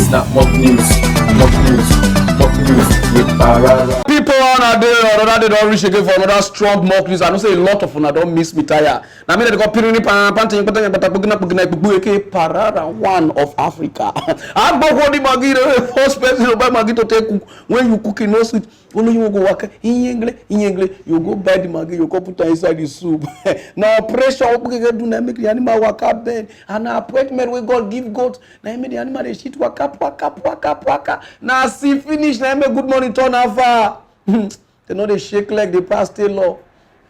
This not mock news with Pararan. People on a day or another don't reach again for another strong mock news. I know say a lot of una don't miss me tire. Now me they go pirini panting Pararan, one of Africa. I'm body magi the first person to buy magi to take when you cooking no sweet. Only you go work in English, you go buy the magi, you go put it inside the soup. Now pressure do na make the animal work up then. And appointment we God give goat. Now make the animal they shit waka. Now see finish now make good morning turn over. They know they shake like the past law.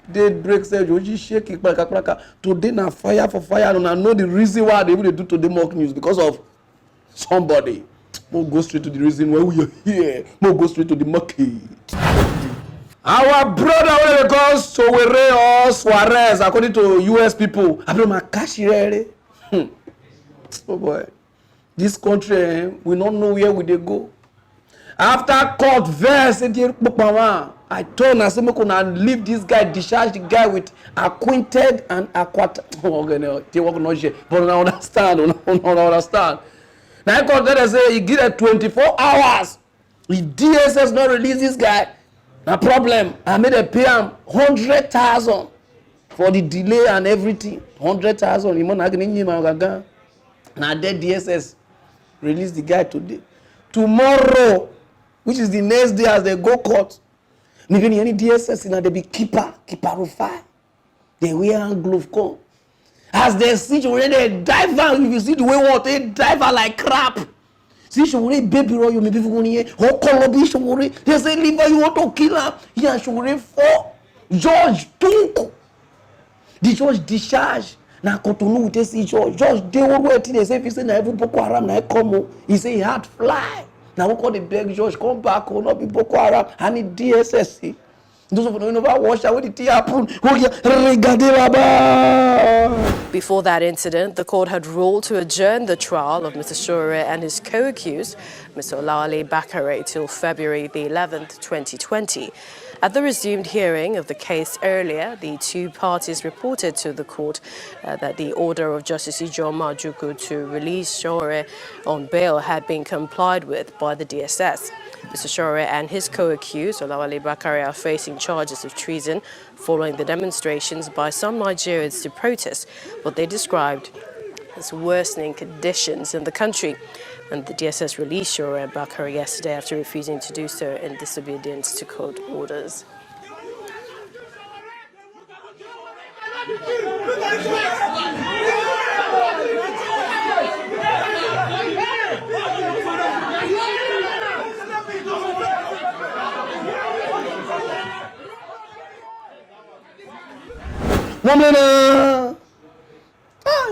They break say you just shake it plaka. Today na fire for fire and I know the reason why they will do today mock news because of somebody. We'll go straight to the reason why we are here. We'll go straight to the market. Our brother, what they call Sowore or Suarez, according to US people, I don't know, Kashire. Oh boy. This country, we don't know where we they go. After court verse, I told I said, I'm going to leave this guy, discharge the guy with acquainted and acquainted. Oh, okay, they work not yet, but I understand. Now, I court they say he give it 24 hours. If DSS not release this guy, no problem. I made a pay him 100,000 for the delay and everything. 100,000. Now that DSS release the guy today. Tomorrow, which is the next day as they go court, maybe any DSS they be keeper of fire. They wear hand glove come. As they see Sowore, they dive out. If you see the way what they dive out like crap. See Sowore, baby roll you maybe for here. How call be Sowore? They say liver you want to kill her. Yeah, Sowore 4. Judge took. The judge discharge. Now continue with this judge. Judge they won't wait till they say if he say na every Boko Haram na come. He say he had fly. Now we call the beg judge come back will not be Boko Haram and the DSS. Those of you never watch that with the happen. Before that incident, the court had ruled to adjourn the trial of Mr. Sowore and his co-accused, Mr. Olawale Bakare, till February the 11th, 2020. At the resumed hearing of the case earlier, the two parties reported to the court that the order of Justice Ijoma Ojukwu to release Sowore on bail had been complied with by the DSS. Mr. Sowore and his co-accused, Olawale Bakare, are facing charges of treason following the demonstrations by some Nigerians to protest what they described as worsening conditions in the country. And the DSS released Sowore and Bakare yesterday after refusing to do so in disobedience to court orders.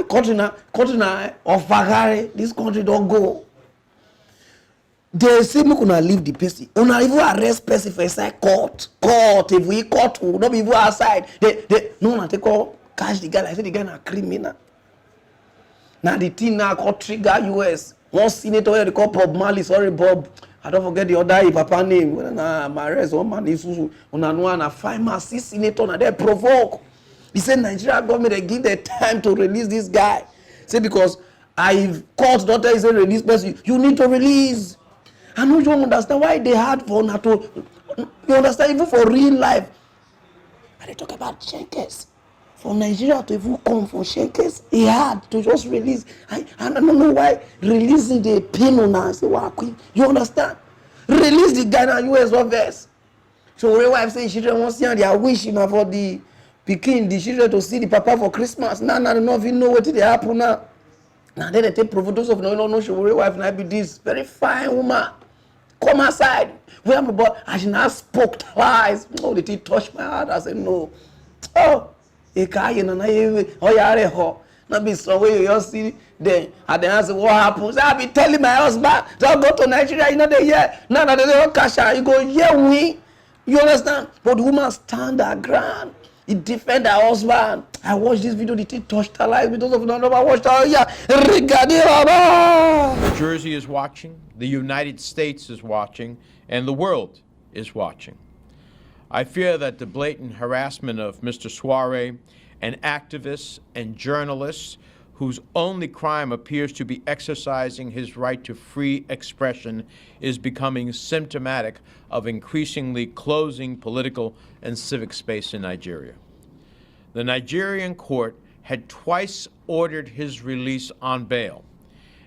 Country of Bagare, this country don't go. They say me gonna leave the person. Una even arrest person for inside court. If we court, will not be even outside. They no, they call catch the guy. I say the guy na criminal. Now the thing now called trigger US. One senator they call Bob Marley. Sorry Bob, I don't forget the other papa name. Nah, my arrest one man is una no na 5 man 6 senator na they provoke. He said Nigeria government they give the time to release this guy. Say because I court daughter is a release person. You need to release. I know you don't understand why they hard for NATO. You understand even for real life. And they talk about shekels. For Nigeria to even come for shekels, it hard to just release. I don't know why releasing the pain on us. You understand? Release the guy in US verse. So when wife say children want to see and they are wishing for the picking the children to see the papa for Christmas. Now they don't even know what they happen now. Now then they take those of no Sowore wife now be this very fine woman. Come outside. Where am I about? I should not spoke twice. Oh, they touched my heart. I said no. Oh, not be some way you see then. And then I said, what happens? I'll be telling my husband, don't go to Nigeria, you know they hear. No, they don't cash out. You go, yeah, we. You understand? But the woman stand her ground. He defend her husband. I watched this video, the thing touched her life. Because of the number I watched her. Yeah. Jersey is watching, the United States is watching, and the world is watching. I fear that the blatant harassment of Mr. Sowore and activists and journalists whose only crime appears to be exercising his right to free expression, is becoming symptomatic of increasingly closing political and civic space in Nigeria. The Nigerian court had twice ordered his release on bail,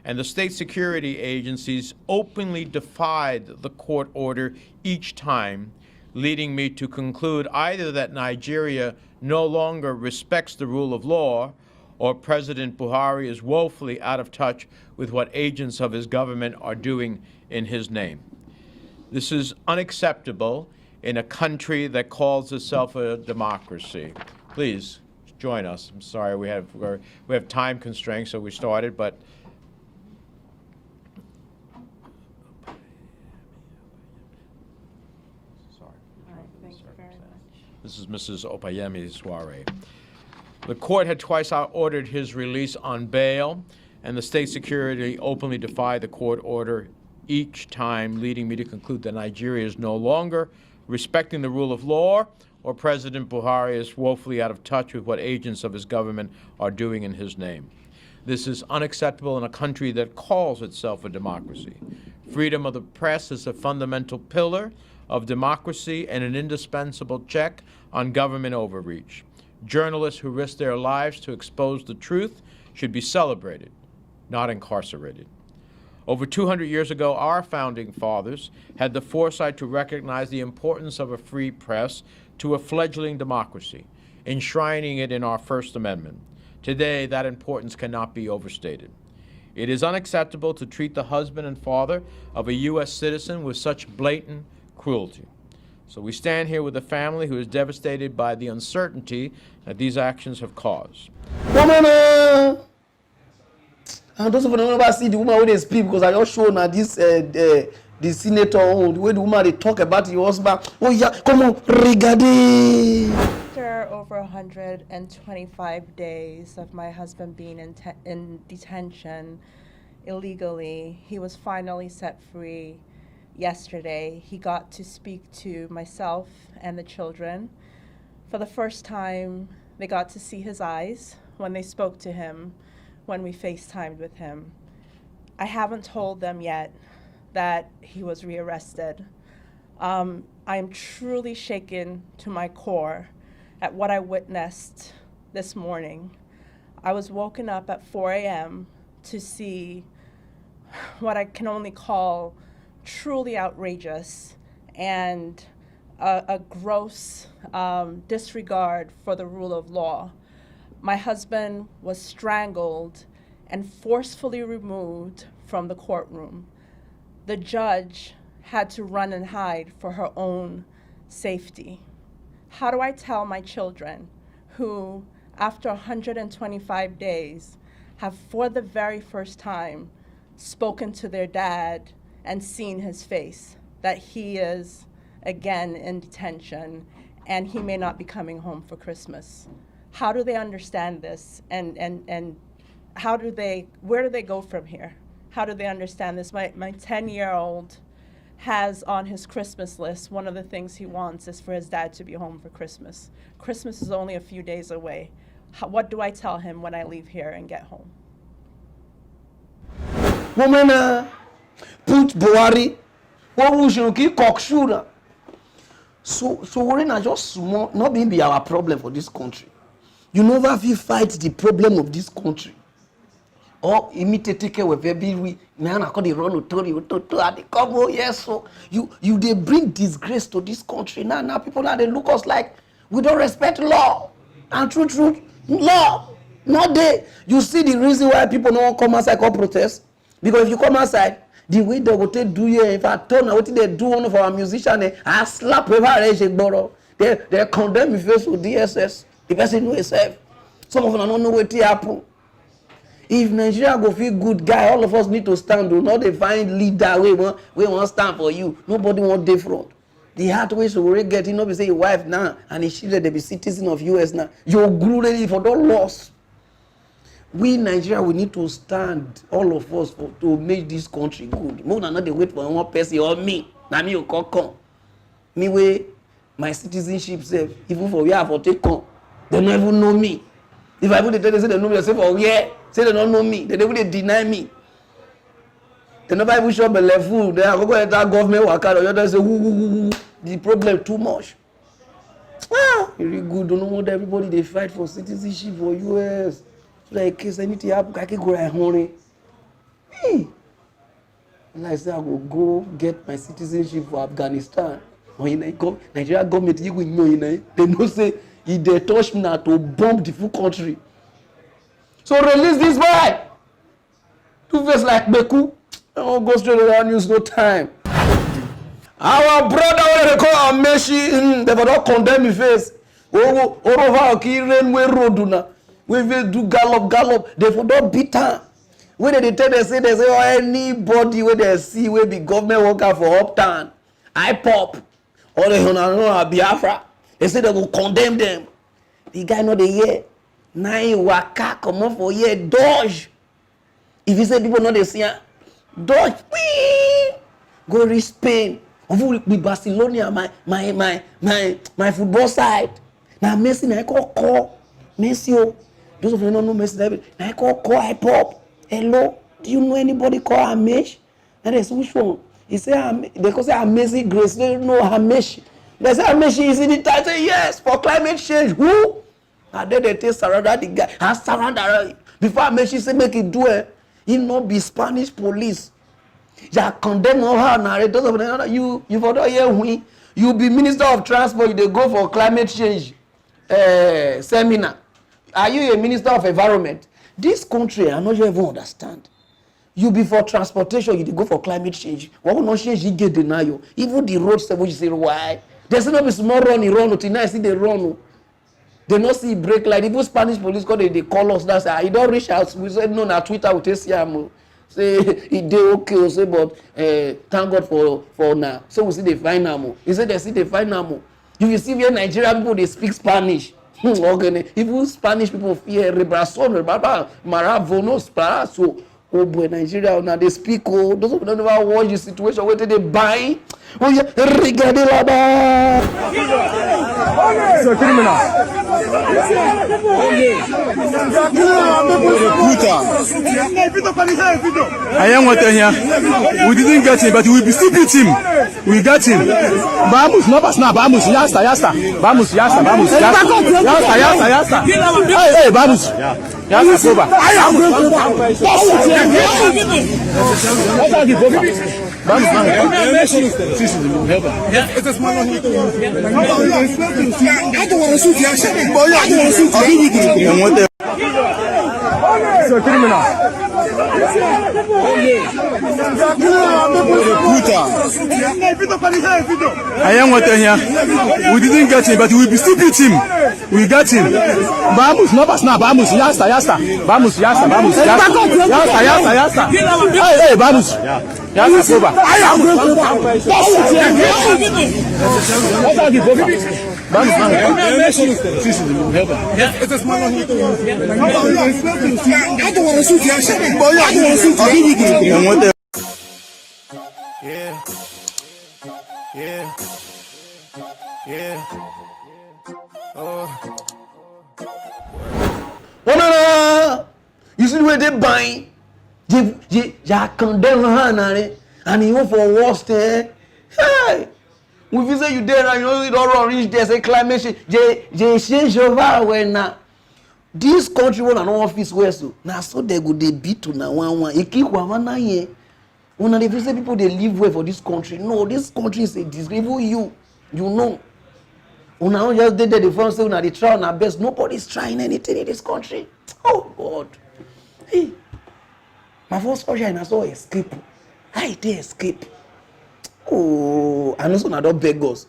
and the state security agencies openly defied the court order each time, leading me to conclude either that Nigeria no longer respects the rule of law, or President Buhari is woefully out of touch with what agents of his government are doing in his name. This is unacceptable in a country that calls itself a democracy. Please join us. I'm sorry, we have time constraints, so we started, but this is Mrs. Opayemi Sowore. The court had twice ordered his release on bail, and the state security openly defied the court order each time, leading me to conclude that Nigeria is no longer respecting the rule of law, or President Buhari is woefully out of touch with what agents of his government are doing in his name. This is unacceptable in a country that calls itself a democracy. Freedom of the press is a fundamental pillar of democracy and an indispensable check on government overreach. Journalists who risk their lives to expose the truth should be celebrated, not incarcerated. Over 200 years ago, our founding fathers had the foresight to recognize the importance of a free press to a fledgling democracy, enshrining it in our First Amendment. Today, that importance cannot be overstated. It is unacceptable to treat the husband and father of a U.S. citizen with such blatant cruelty. So we stand here with a family who is devastated by the uncertainty that these actions have caused. Woman, and those of you who never see the woman when they speak, because I just show now this the senator, the way the woman they talk about your husband. Oh yeah, come on, regardez. After over 125 days of my husband being in detention illegally, he was finally set free yesterday. He got to speak to myself and the children. For the first time, they got to see his eyes when they spoke to him, when we FaceTimed with him. I haven't told them yet that he was rearrested. I am truly shaken to my core at what I witnessed this morning. I was woken up at 4 a.m. to see what I can only call truly outrageous and a gross disregard for the rule of law. My husband was strangled and forcefully removed from the courtroom. The judge had to run and hide for her own safety. How do I tell my children who, after 125 days, have for the very first time spoken to their dad and seen his face, that he is again in detention and he may not be coming home for Christmas? How do they understand this, and how do they, where do they go from here? How do they understand this? My 10-year-old has on his Christmas list, one of the things he wants is for his dad to be home for Christmas. Christmas is only a few days away. What do I tell him when I leave here and get home? Woman, put Buhari, what we should keep cocksure. So we're not just small, not being be our problem for this country. You never feel fight the problem of this country. Or imitate take care with every man I call the run to at the couple. Yes, so you they bring disgrace to this country. Now people are they look us like we don't respect law. And true law. Not they. You see the reason why people don't come outside or protest? Because if you come outside, the way they will take do you, if I turn what they do one of our musicians, I slap whoever they condemn me face with DSS. The person know himself. Some of them don't know what happen. If Nigeria go feel good guy, all of us need to stand. Do not find leader we want stand for you. Nobody want different. The hard way so we get, you know, we say your wife now and his children they be citizen of US now. You're ready for that loss. We Nigeria we need to stand, all of us, to make this country good. More than not they wait for one person or me. Now me you come. Me way my citizenship self, even for where I for take come. They don't even know me. If I put the they say they know me, they say, oh yeah, say they don't know me. They will deny me. They never even show me left food. They are going to that government worker. Or you say, woo. The problem too much. Very good. Don't know what everybody they fight for citizenship for US. Like case anything happen, I can go right home. And I say I will go get my citizenship for Afghanistan. Or in Nigeria government, you will know. They know say if they touch me now to bomb the full country. So release this boy. Two face like Beku. I won't go straight to that news. No time. Our brother, what they call Ameshi, they will not condemn me face. Over ki rain we road na. We will do gallop. They will not beat her. When they tell they say oh, anybody where they see will be government worker for uptown, IPOB, or they know Biafra. They say they will condemn them. The guy know the year. Now waka come on for year dodge. If you say people know they see dodge, go reach Spain. With Barcelona, my football side. Now Messi, I call Messi. Those of you don't know Messi, I call IPOB. Hello, do you know anybody called Hamesh? And they say, which one? He said, they call say Amazing Grace. They don't know Hamesh. They say Hamesh is in the title. Yes, for climate change. Who? And then they take surrender the guy. And surrender. Before Hamesh say make it do it, he not be Spanish police. You condemn her narrative. You for that year when you be Minister of Transport, they go for climate change seminar. Are you a Minister of Environment? This country, I not even understand. You be for transportation, you go for climate change. What will not change? You get denial. Even the road stuff, you say why? There's not be small run. Until now, I see they run. They not see brake light. Even Spanish police they call us. That's I don't reach out. We said no. Na Twitter we tell you. Say it dey okay. Say but thank God for now. So we see they find now. He said they see they find now. If you see where Nigerian people they speak Spanish. Okay. Even Spanish people fear Rebrand, Maravono, so oh boy, Nigeria now they speak. Oh, those of them never watch the situation where they buy. Oh yeah, regardez là-bas. C'est un criminel. I am what here. We didn't get him, but we will still beat him. We got him. Vamos, no pasa nada. Vamos, ya está. Vamos, ya está. Hey, vamos. Ya está, soba. C'est un criminel. I am what here. We didn't get him, but we will still beat him. We got him. Vamos, no pasa nada. Vamos, ya está. Vamos, ya está. Hey, vamos. Ya está, soba. No. You see where they buy? They condemn her and you for worst. Hey. We visit you there and you know it all wrong. Reach there say climate change. They change over when now. This country one and office where so. Now so they go they beat to now one. You keep one here. When they visit people they live well for this country. No, this country is a disgrace. You know. Una just did the first say una they try on our best. Nobody's trying anything in this country. Oh God. Hey. My first question I saw escape. How they escape? Oh, and also not beg us.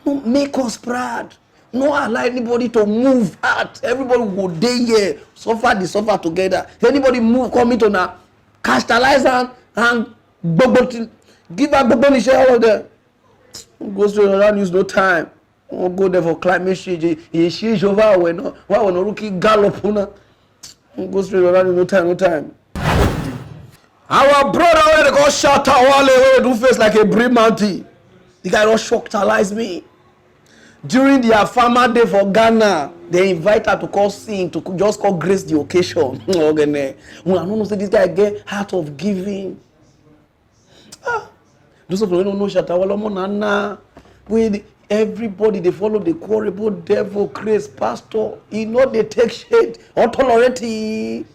No, make us proud. No allow anybody to move out. Everybody will day here, suffer together. If anybody move, come into now, capitalize and give up the share all of them. Go straight around, use no time. We'll go there for climate change. He change over when no. Why when no rookie gallop una? Go straight around, no time. Our brother where they call Shatta Wale, where they do face like a Rebrand. The guy don't shockalize me. During their farmer day for Ghana, They invite her to call sing, to just call grace the occasion. I don't know, say this guy get heart of giving. Those of you don't know Shatta Wale, everybody they follow the horrible devil, grace, pastor. He know they take shade, authority.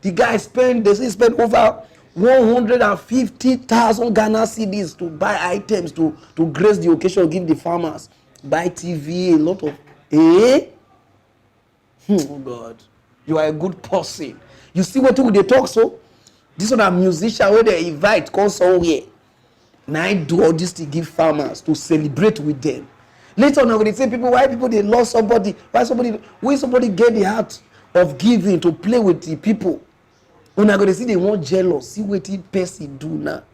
The guy spent over 150,000 Ghana cedis to buy items to grace the occasion, give the farmers, buy TV, a lot of oh God, you are a good person. You see what they talk so? This one a musician where they invite call Sowore. Now I do all this to give farmers to celebrate with them. Later on, I'm going to say why people they lost somebody, why somebody get the heart of giving to play with the people. When I go to see they want jealous, see what the person do now.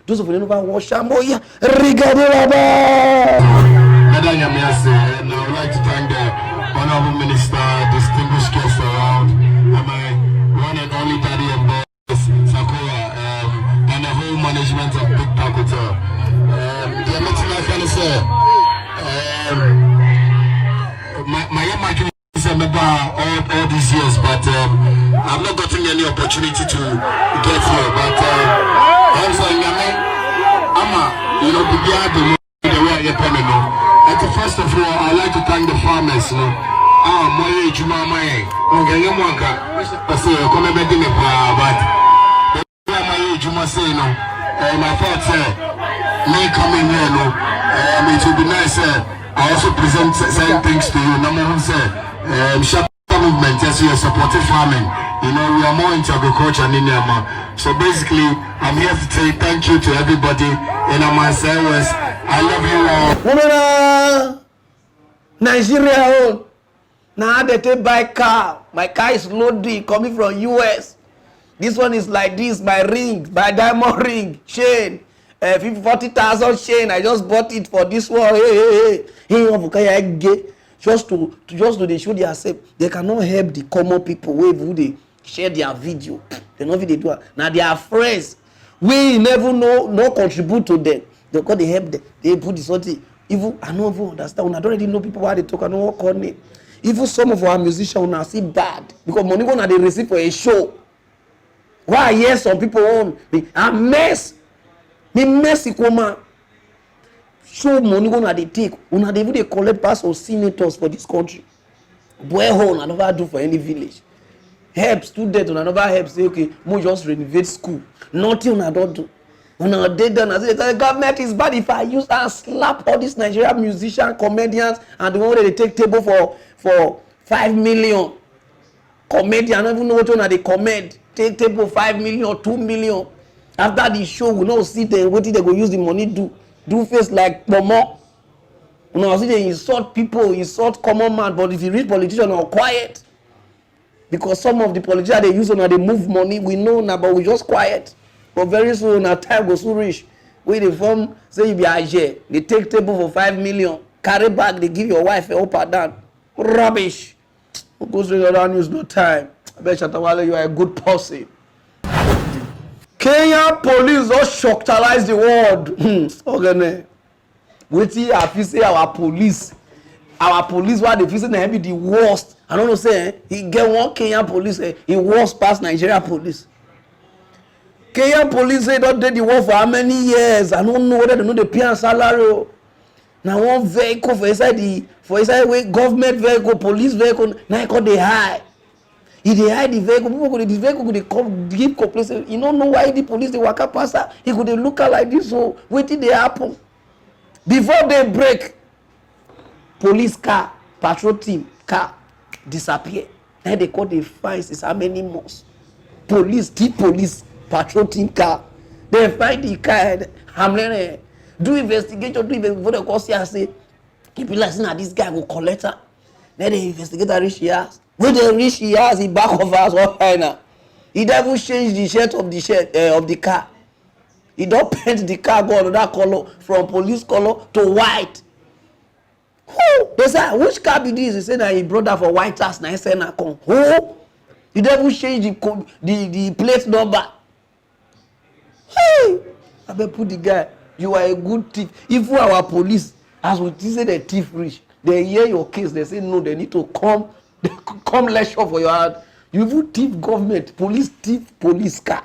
Those of you know about wash Shamoya, Rigadaba. Madam Yamiase, and I would like to thank the Honorable Minister, distinguished guests around, and my one and only daddy and boss, Sakura, and the whole management of Big Pakuta. The meeting I can say, my is a member all these years, but I've not gotten any opportunity to get here. But I'm saying, you know, the way I first of all, I'd like to thank the farmers. My Juma, my Juma say no. My thoughts may come in here. No, it would be nice. I also present certain things to you. Number one, Shatta movement, yes, we are supporting farming. You know, we are more into agriculture in India. So basically, I'm here to say thank you to everybody in Amasawas. I love you all. Nigeria, now they take buy car. My car is loaded, coming from US. This one is like this, my ring, my diamond ring, chain. 40,000 chain. I just bought it for this one. Hey, just to they show themselves. They cannot help the common people who they share their video. They know what they do. Now they are friends. We never know, no contribute to them. Because they help them. They put this something. Even I don't even understand. I don't already know people why they talk. I don't work on it. Even some of our musicians now see bad because money gonna they receive for a show. Why yes, some people own a mess. Me messy come show money gonna they take. Una they even they collect pass of senators for this country. Boy home I never do for any village. Help students una never help say okay, mo just renovate school. Nothing una don't do. Una they done as the government is bad if I use and slap all these Nigerian musicians, comedians, and the one that they take table for 5 million. Comedian, I don't even know what one they comment. Take table 5 million, 2 million. After the show, we don't see them. What they go use the money do face like Momo. You know, see they insult people, insult common man. But if you reach politicians, are quiet because some of the politicians they use on they move money. We know now, but we just quiet. But very soon, our time goes so rich. We they form say you be Aje. They take table for 5 million. Carry back, they give your wife a up and down. Rubbish. Who goes to the news? No time. I bet Shatta Wale, you are a good person. Kenya police just shockalize the world. Okay, wait till I feel say our police why they feel say they be the worst. I don't know say he get one Kenya police he worst past Nigeria police. Kenya police say don't do the war for how many years? I don't know whether they know the pay and salary. Now one vehicle for inside way government vehicle, police vehicle, now call they high. If they hide the vehicle, people could come give complaints. You don't know why the police they waka pass her. He could look at like this. So wait till they happen. Before they break, police car, patrol team car disappear. Now they call the fines is how many months. Police patrol team car. They find the car. Do investigation before they call and say, if you like, now this guy will collect her. Then the investigator reach here. When they reach here, he back of us all now. He never changed the shirt of the car. He don't paint the car go another color from police color to white. Who? They say which car be this? He said that he brought that for white house. Now he said na come. Who? He never changed the plate number. Hey, I better put the guy. You are a good thief. If our police, as we say the thief rich, They hear your case, they say no, they need to come lecture for your hand. You even thief government, thief police car,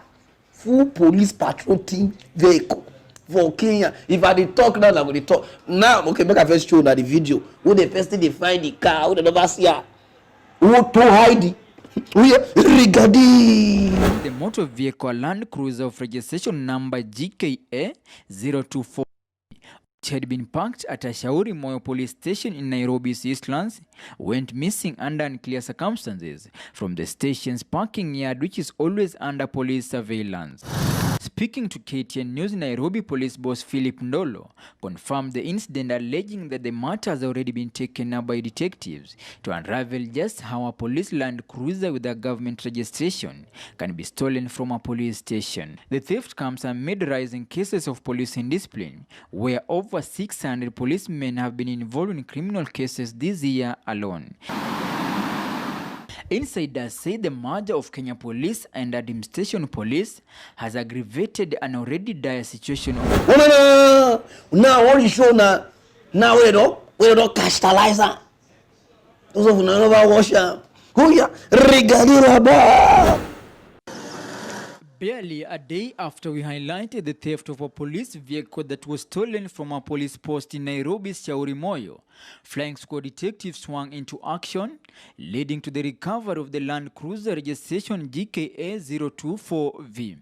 full police patrol team vehicle for Kenya. If I dey talk now, I'm going to talk. Now, okay, make I first show that the video. Who the first thing they find the car, who they never see her. Who to hide it. The motor vehicle Land Cruiser of registration number GKA 024 which had been parked at a Shauri Moyo police station in Nairobi's Eastlands went missing under unclear circumstances from the station's parking yard, which is always under police surveillance. Speaking to KTN News, Nairobi police boss Philip Ndolo confirmed the incident, alleging that the matter has already been taken up by detectives to unravel just how a police Land Cruiser with a government registration can be stolen from a police station. The theft comes amid rising cases of police indiscipline, where over 600 policemen have been involved in criminal cases this year alone. Insiders say the merger of Kenya Police and Administration Police has aggravated an already dire situation. No. Now what you show now we don't capitalize that. Those of you never watch them. Who ya regarding Barely a day after we highlighted the theft of a police vehicle that was stolen from a police post in Nairobi's Shauri Moyo, flying squad detectives swung into action, leading to the recovery of the Land Cruiser registration GKA 024V.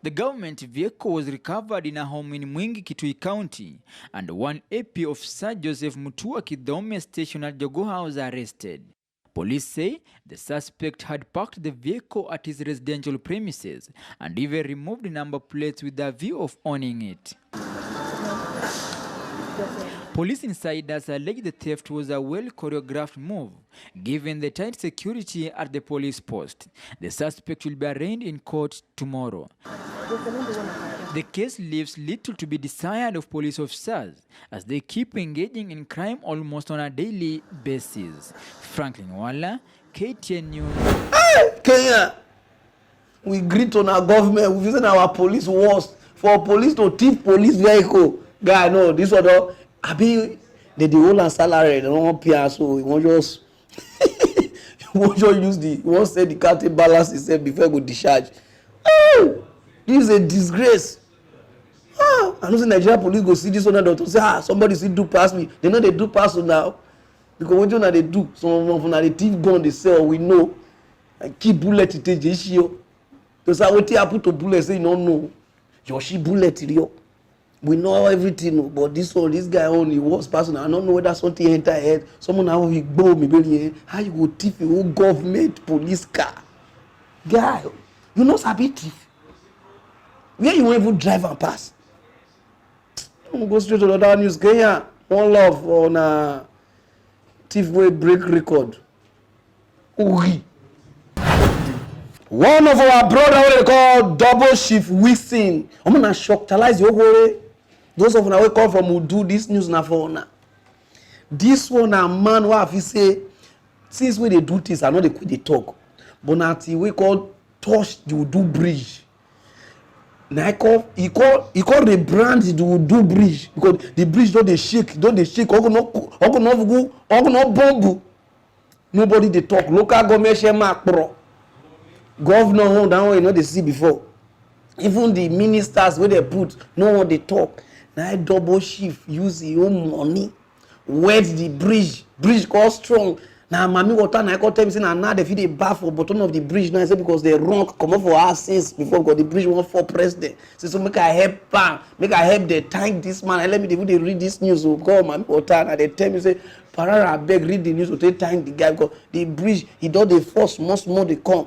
The government vehicle was recovered in a home in Mwingi, Kitui County, and one AP officer, Joseph Mutua Kidome, stationed at Jogo House, arrested. Police say the suspect had parked the vehicle at his residential premises and even removed number plates with a view of owning it. Police insiders allege the theft was a well-choreographed move, given the tight security at the police post. The suspect will be arraigned in court tomorrow. The case leaves little to be desired of police officers as they keep engaging in crime almost on a daily basis. Franklin Wala, KTN News. Hey, Kenya, we greet on our government. We visit our police worst for police to thief police vehicle. Guy, no, this one, I mean, they hold a salary. They don't want pay, so we won't just use the. We won't say the counting balance itself before we go discharge. Oh, this is a disgrace. I know the Nigerian police go see this one and to say, somebody see do pass me. They know they do pass now. Because what you know they do, some of them they thief gun they sell, we know. And keep bullet it take issue. Because I will put to bullet say no no. Yoshi bullet it. We know everything, but this guy only was person. I don't know whether something enter head. Someone how he blow me belly. How you go thief a whole government police car? Guy, you know sabi thief. Where you won't even drive and pass. I'm go straight to the other news. Kenya, one love on thief way break record. Uri. One of our brother what they call double shift whistling. I'm gonna shocktalize your whole. Those of you who come from Udu, this news na for now. This one a man what he say since when they do this, I know they quit the talk. But now we call touch the Udu bridge. Now he call rebrand the Udu bridge because the bridge don't they shake. Bomb. Nobody they talk. Local government share mark pro. Governor hold down you know they see before. Even the ministers where they put no one they talk. Now double shift use your own money wet the bridge got strong. Now mami water na I tell me say now they fit dey baff for bottom of the bridge now say because they run comot for our since before because the bridge won't fall president. So make I help bang, make I help they thank this man and let me they read this news because mami water and they tell me say Pararan beg read the news to thank the guy because the bridge he don dey fall small they come.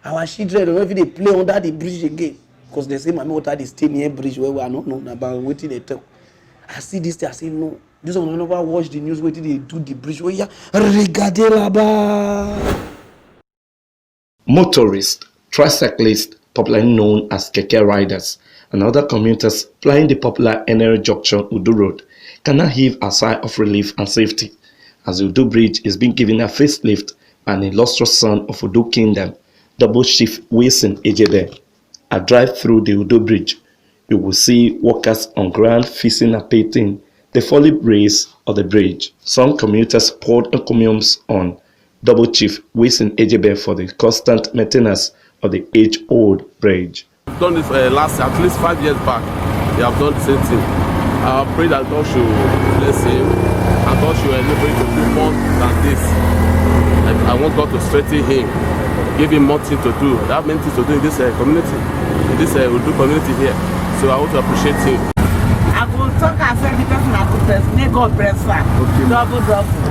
Our children don't know if they play under the bridge again. Because they say, Mami water they stay near bridge where we are not known about waiting they talk. I see this, I say no. This one never watch the news waiting they do the bridge where you regardez là-bas. Motorists, tricyclists, popularly known as keke riders, and other commuters flying the popular NL Junction Udu Road can now heave a sigh of relief and safety as the Udu Bridge is being given a facelift by an illustrious son of Udu Kingdom, Double Chief Wilson Ejebe. A drive through the Udu Bridge, you will see workers on ground fixing and painting the foliage race of the bridge. Some commuters poured encomiums on Double Chief Wilson Ejebe for the constant maintenance of the age-old bridge. We've done this at least 5 years back. They have done the same thing. I pray that God should bless him and God should enable him to do more than this. I want God to strengthen him, give him more things to do. There are many things to do in this community, in this Udu community here. So I want to appreciate him. I will talk as a person I could press. May God bless her. Double.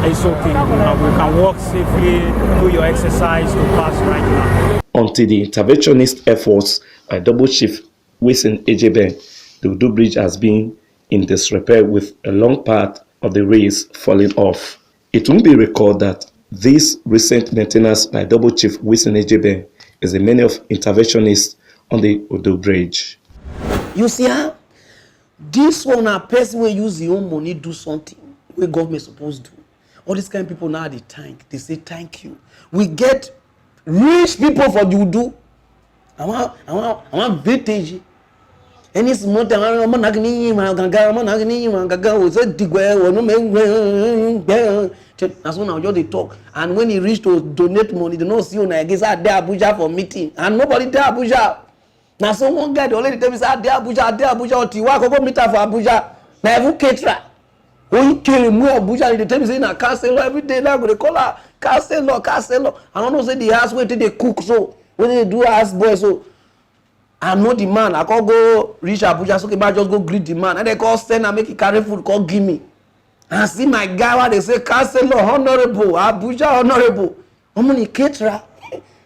It's okay. We can walk safely, do your exercise to pass right now. Until the interventionist efforts by Double Chief Wilson Ejebe, the Udu Bridge has been in disrepair with a long part of the rails falling off. It will be recalled that this recent maintenance by Double Chief Wilson Ejebe is the many of interventionists on the Udu Bridge. You see how this one a person will use your own money do something where government supposed to do. All these kind of people now they say thank you. We get rich people for you do. I want vintage. Any small time I'm not that's when I just talk. And when he reach to donate money, they don't see you again. Say there Abuja for meeting, and nobody there Abuja. Now so one guy the only tell me say there Abuja or Tiwa go meet her for Abuja. Now even caterer. When you carry more Abuja, they tell me say na castle every day. Now go they call her castle. I don't know say the house where they cook so when they do house boy so. I'm not the man. I can't go reach Abuja so I just go greet the man. And they call send and make it carry food. Call give me. I see my guy where they say Councilor Honorable, Abuja Honorable. How many caterer?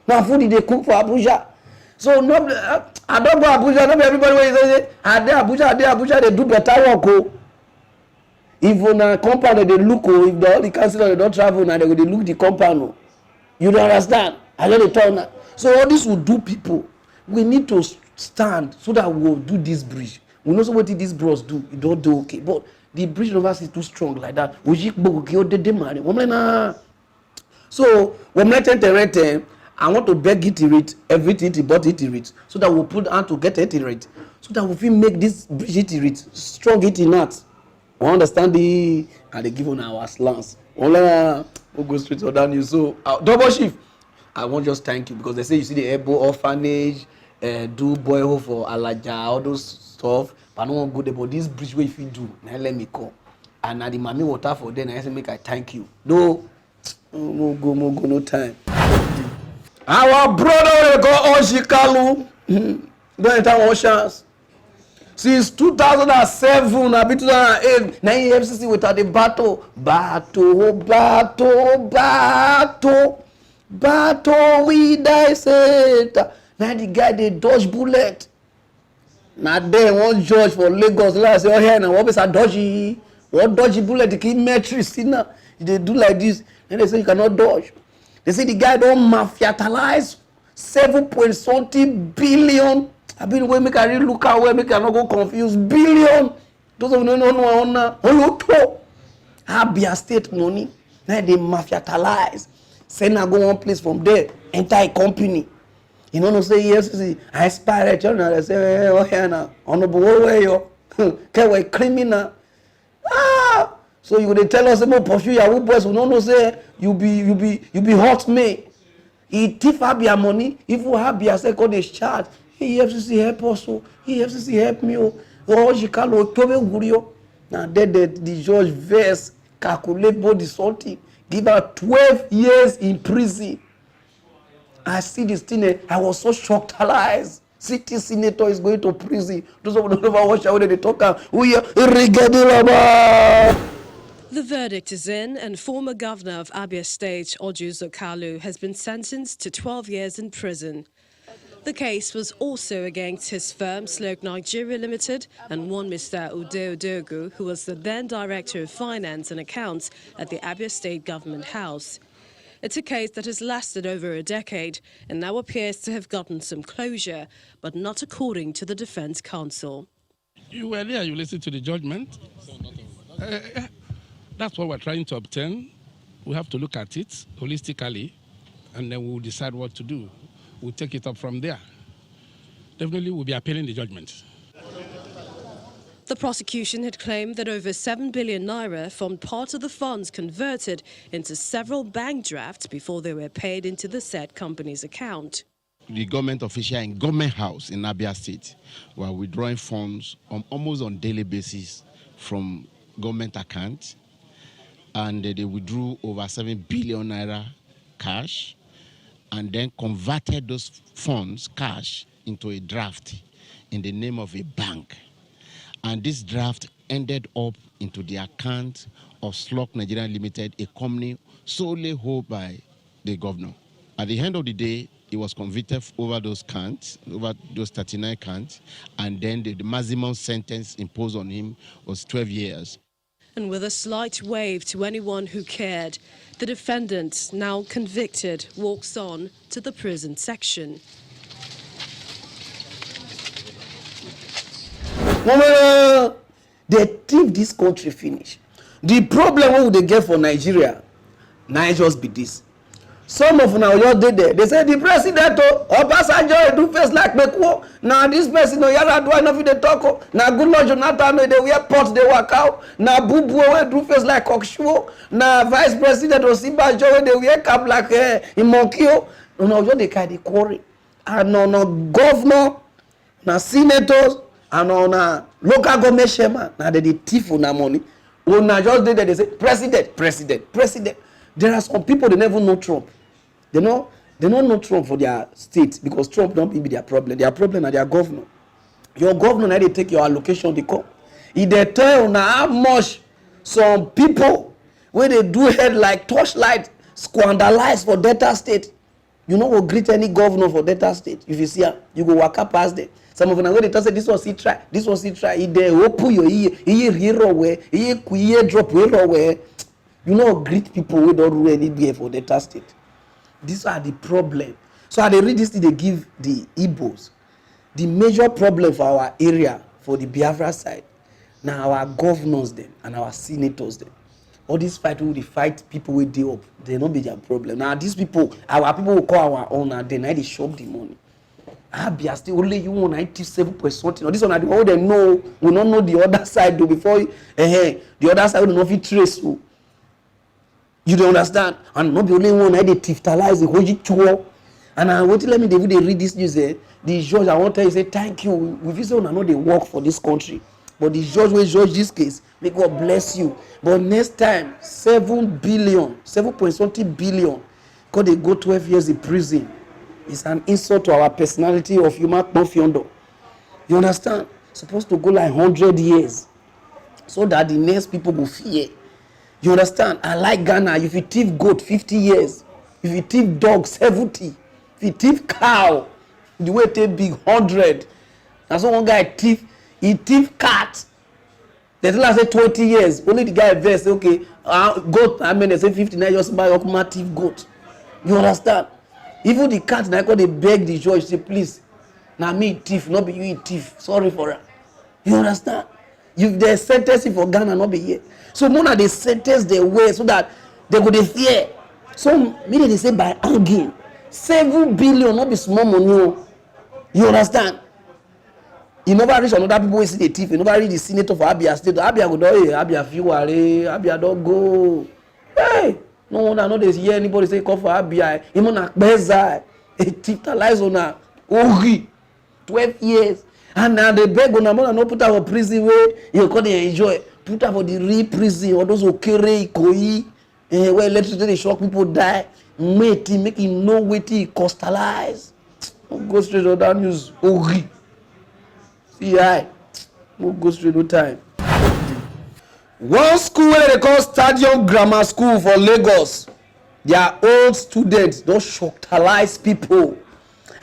Now food they cook for Abuja. So no, I don't go Abuja. Not everybody will say, Abuja, they do better work. Oh. If on a compound they look, if all the councilor they don't travel now, they look the compound. Oh. You don't understand? I let it turn. So all this will do people. We need to stand so that we will do this bridge. We know what these bros do. You don't do okay, but the bridge of us is too strong like that. So when I want to beg it everything but it so that we'll put on to get it so that we make this bridge it strong it not. We understand the and they give on our slants. We'll go straight to down you. So Double Chief, I want to just thank you because they say you see the Ebo orphanage, do boyhood for Alaja, all those stuff. But I don't want to go there. But this bridge way if you do, now let me come. And now the mommy water for them, I say make I thank you. No go, no time. Our brother they call Orji Kalu. Don't enter one chance. Since 2007, I've been 2008. Now FCC without the battle, we dissect. Now the guy they dodge bullet. Now they one judge for Lagos. Let's say, oh here now, what is a dodgy? What dodgy bullet? They keep metrics. They do like this. Then they say you cannot dodge. They say the guy don't mafiatalize 7.something billion. I mean, we make a real look at where make I not go confused. Billion. Those of no. Abia state money. Now they mafiatalize. Send I go one place from there, enter a company. You know, say yes, I aspire to they say, oh, here now, honorable way, yo, okay, criminal. So you they tell us about pursue your boys, we don't say you be hot me. He thief Abia money, if you have Abia second is charge. He FCC help also, he FCC help me, Orji Kalu, Tobe Gurio. Now the judge verse calculate both the salty. Give her 12 years in prison. I see this thing. I was so shocked. City senator is going to prison. Those of them never watch how they talk. The verdict is in, and former governor of Abia State, Orji Kalu, has been sentenced to 12 years in prison. The case was also against his firm, Sloke Nigeria Limited, and one Mr. Ude Odogu, who was the then Director of Finance and Accounts at the Abia State Government House. It's a case that has lasted over a decade and now appears to have gotten some closure, but not according to the Defense Counsel. You were there, you listened to the judgment. That's what we're trying to obtain. We have to look at it holistically, and then we'll decide what to do. We'll take it up from there. Definitely we'll be appealing the judgment. The prosecution had claimed that over 7 billion naira formed part of the funds converted into several bank drafts before they were paid into the said company's account. The government official in Government House in Abia State were withdrawing funds almost on daily basis from government accounts, and they withdrew over 7 billion naira cash and then converted those funds, cash, into a draft in the name of a bank. And this draft ended up into the account of Slok Nigeria Limited, a company solely held by the governor. At the end of the day, he was convicted over those counts, over those 39 counts, and then the maximum sentence imposed on him was 12 years. And with a slight wave to anyone who cared, the defendant, now convicted, walks on to the prison section. They thief this country finish. The problem what would they get for Nigeria? Now just be this. Some of now just did there. They say the president Obasanjo do face like Mekwo. Now this person Yara do I know if they talk. Now good Lord Jonathan they wear pot they work out. Now Bubu do face like Okshuo. Now Vice President Osinbajo they wear cap like Imokio. No just they carry quarry. And no governor, na senators, and on local government chairman. Now they thief on money. When I just did there they say president. There are some people they never know Trump. They don't know Trump for their state because Trump don't be their problem. Their problem are their governor. Your governor now they take your allocation they come. If they tell you how much some people when they do head like torchlight squandalize for Delta State, you know will greet any governor for Delta State. If you see her, you go walk up past them. Some of them when they tell say this was he try. If they open your hero way, drop way. You know greet people who don't really be for Delta State. These are the problem. So as they read this thing, they give the Igbos the major problem for our area, for the Biafra side. Now our governors them and our senators them. All these fight will fight people with the up. They not be their problem. Now these people, our people will call our own and then they shop the money. Abia still only you want 97%. Now this one all they know, we don't know the other side though before the other side will not fit trace. You don't understand? And not the only one I they tiftalize the whole chua. And I want to let me they read this news. The judge I want to tell you say thank you. We feel so now they work for this country. But the judge will judge this case. May God bless you. But next time 7 billion, 7.something billion, because they go 12 years in prison. It's an insult to our personality of human confiondo. You understand? Supposed to go like 100 years. So that the next people will fear. You understand? I like Ghana. If you thief goat, 50 years. If you thief dog, 70. If you thief cow, the way they big 100. That's one guy thief. He thief cat. They tell us say 20 years. Only the guy vex say okay, goat. I mean they say 59 just buy Okuma thief goat. You understand? Even the cat now they beg the judge say please. Now me thief, not be you thief. Sorry for that. You understand? If they sentence for Ghana, not be here. So Mona they sentence their way so that they go dey fear. So meaning they say by hanging 7 billion, not be small money. You understand? You never reach another people who see the thief. You never reach the senator for Abia State. Abia go do Abia Fiware, Abia don't go. Hey, no wonder no dey hear anybody say come for Abia. Even na Beza, a thief that lies on a Ori, 12 years. And now they beg on a man and not put her for prison where you can enjoy. Put her for the real prison or those who carry Koi, where electricity shock people die. Make him know what he costalize. Go straight on that news. Ori. See, we'll go straight no time. One school where they call Stadium Grammar School for Lagos. Their old students don't shocktalize people.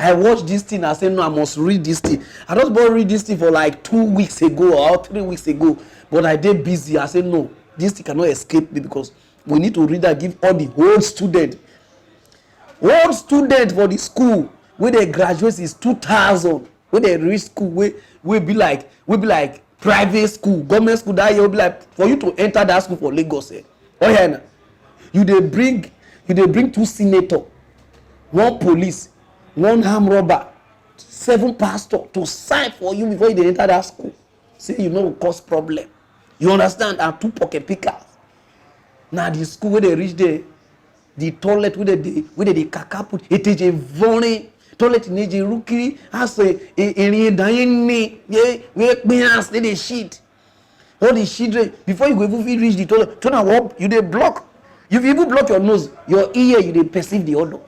I watched this thing. I said, no, I must read this thing. I just read this thing for like 2 weeks ago or 3 weeks ago. But I did busy. I said, no, this thing cannot escape me because we need to read and give all the old student. Old student for the school where they graduate is 2,000. When they reach school, we be like private school, government school. That year will be like for you to enter that school for Lagos. Oh yeah, now. You they bring 2 senators, 1 police, 1 armed robber, 7 pastors to sign for you before you enter that school. say you know cause problem. You understand? And 2 pocket pickers. Now the school where they reach there, the toilet where they kaka put it is a vone toilet need a rookie as a dying me we ask the shit. All the shit before you go even reach the toilet, turn up, you they block. If you even block your nose, your ear, you they perceive the odor.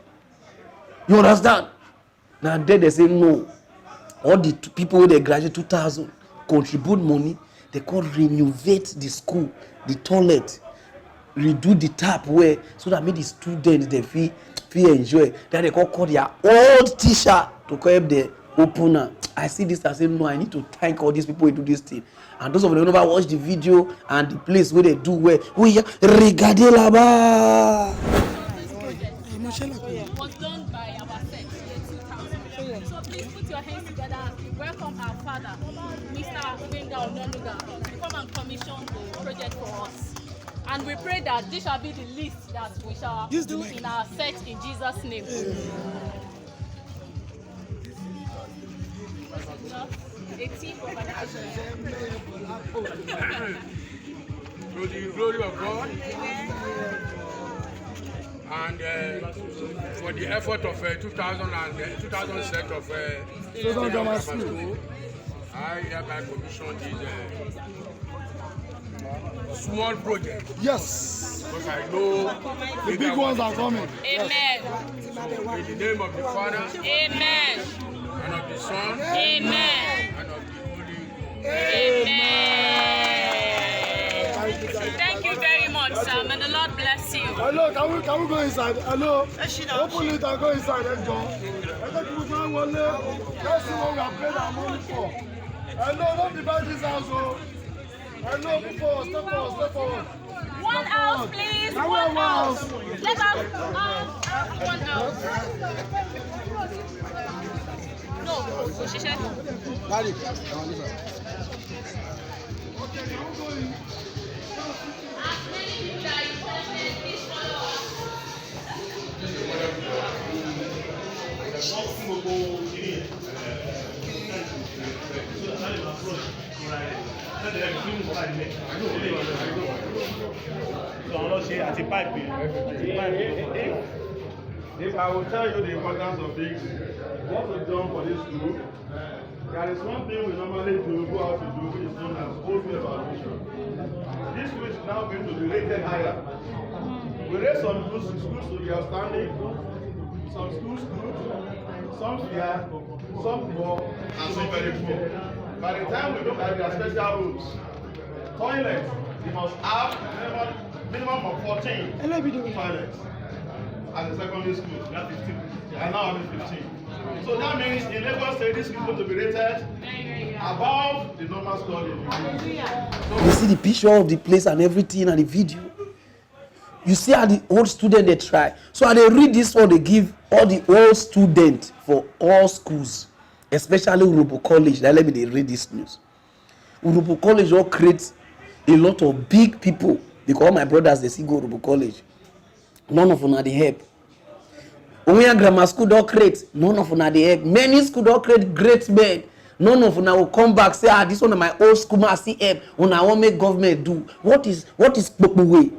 You understand? Now then they say no. All the people who they graduate 2000 contribute money. They could renovate the school, the toilet, redo the tap where so that make the students they feel enjoy. Then they call their old teacher to come up the opener. I see this and say no, I need to thank all these people who do this thing. And those of them who never watch the video and the place where they do where we regardez là-bas. Was done by our set in 2000. So please put your hands together as we welcome our father, Mr. Benga Ononuga, to come and commission the project for us. And we pray that this shall be the least that we shall do in our set in Jesus' name. A team organization. To the glory of God. And for the effort of 2000 set of grammar school, I hereby commission this small project. Yes. Because I know the big ones are coming. Amen. So in the name of the Father. Amen. And of the Son. Amen. And of the Holy Ghost. Amen. Thank you very much, sir. May the Lord bless you. Hello, can we go inside? Hello. Open it and go inside. Let's go. Let's see what we have paid our money for. Hello, don't divide this house. Hello, before, step forward. One house, please. One house. Let us one house. No, she said. Okay, can we go in? If I will tell you the importance of this, what we've done for this school, there is one thing we normally go out to do, which is known as wholesale evaluation. This school is now going to be rated higher. We rate some schools to be outstanding, some schools good, some fair, some poor, and some very poor. By the time we look at their special rules, toilet, you must have minimum of 14 toilets. At the secondary school, we have 15. And now I'm 15. So that means in Lagos State, this is going to be rated above the normal score. You see the picture of the place and everything and the video. You see how the old student they try. So how they read this one, they give all the old students for all schools, especially Urobo College. Now let me read this news. Urobo College all creates a lot of big people because all my brothers they see go Urobo College. None of them are the help. Omoyele Grammar School don't create. None of them are the help. Many schools don't create great men. None of them will come back say, this one of my old school I see help. When I want make government do. What is the way?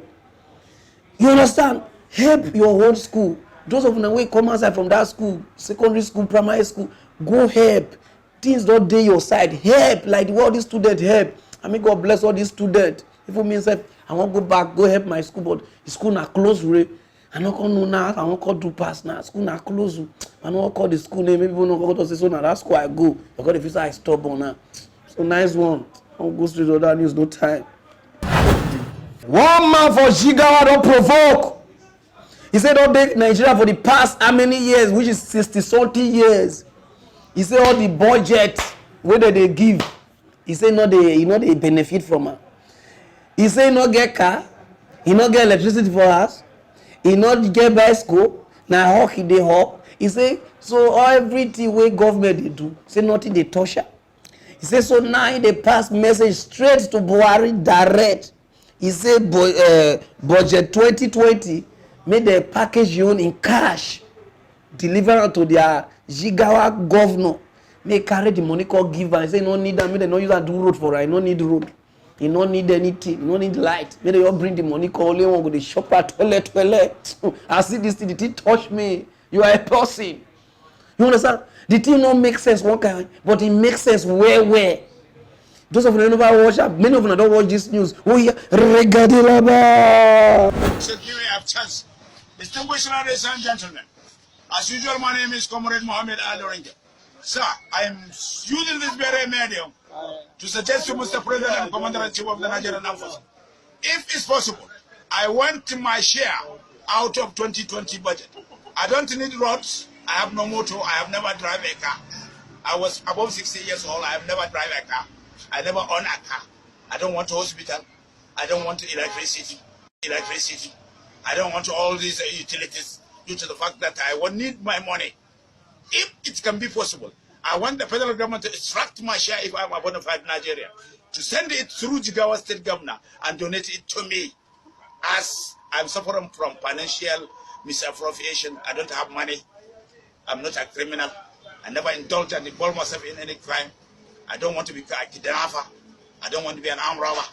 You understand? Help your own school. Those of them who come outside from that school, secondary school, primary school, go help. Things don't do your side. Help like the way all these students help. I mean, God bless all these students. If it means I want to go back, go help my school, but the school na close way. I don't know now. I won't call do pass now. School na close. I don't call the school name. Maybe people don't go to say so now. That's why I go. Because the visa I stop on now. So nice one. I'll go straight to that news. No time. One man for Jigawa don't provoke. He said all the Nigeria for the past how many years, which is 60-something years. He said all the budget where they give. He said no they benefit from it. He said no get car. He no get electricity for us. He not get bicycle. Now hawk he dey hawk. He say so everything wey government dey do, say nothing dey touch am. He say so now they pass message straight to Buhari direct. He say budget 2020 make dem package you in cash, deliver am to their Jigawa governor. May carry the money called give and say no need that, may they not use that do road for I no need road. You no need anything, you no need light. May they all bring the money call only one go the shop at toilet. I see this thing, the thing touch me. You are a person. You understand? The thing don't make sense one kind, but it makes sense where. Those of you who never watch, many of you don't watch this news. Oh yeah, regadilaba. Distinguished ladies and gentlemen, as usual, my name is Comrade Mohammed Ali Ranger. Sir, I am using this very medium to suggest to Mr. President and Commander-in-Chief of the Nigerian Armed Forces, if it's possible, I want my share out of 2020 budget. I don't need roads. I have no motor. I have never driven a car. I was above 60 years old. I have never driven a car. I never own a car. I don't want a hospital. I don't want electricity. I don't want all these utilities due to the fact that I will need my money. If it can be possible, I want the federal government to extract my share if I'm a bona fide Nigerian, to send it through Jigawa State Governor and donate it to me, as I'm suffering from financial misappropriation. I don't have money. I'm not a criminal. I never indulge and involve myself in any crime. I don't want to be a kidnapper. I don't want to be an armed robber.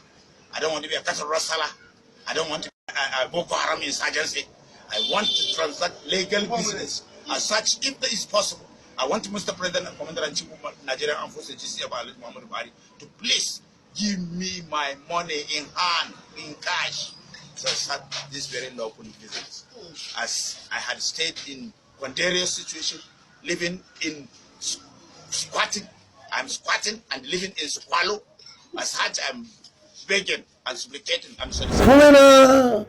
I don't want to be a cattle rustler. I don't want to be a Boko Haram insurgency. I want to transact legal business. As such, if it is possible, I want Mr. President and Commander-in-Chief of Nigerian Armed Forces, to please give me my money in hand, in cash, to start this very lawful business. As I had stayed in precarious situation, living in squatting. I'm squatting and living in squalor. As such, I'm begging and supplicating. I'm sorry.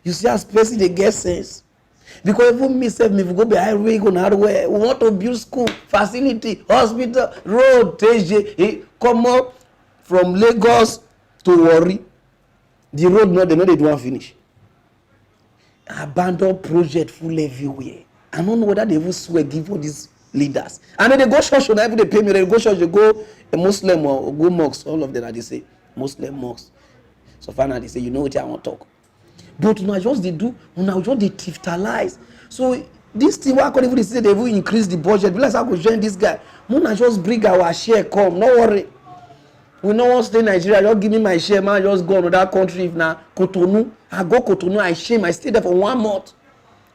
You see how space they get sense. Because even myself, if you go behind way, go nowhere. We want to build school, facility, hospital, road, TJ. Come up from Lagos to Warri. The road, no, they know they don't finish. Abandoned project full everywhere. I don't know whether they even swear give all these leaders. And then they go church, whenever they pay me, they go church, they go a Muslim or go mosque. All of them, they say Muslim mosque. So finally, they say, you know what I want to talk. But now just they do, now just they trivialize. So this thing, why can't even say they will increase the budget? Let's go join this guy. Muna just bring our share, come, no worry. We no want to stay in Nigeria. Just give me my share, man. Just go another country. If now Cotonou, I go Cotonou, I shame. I stay there for 1 month.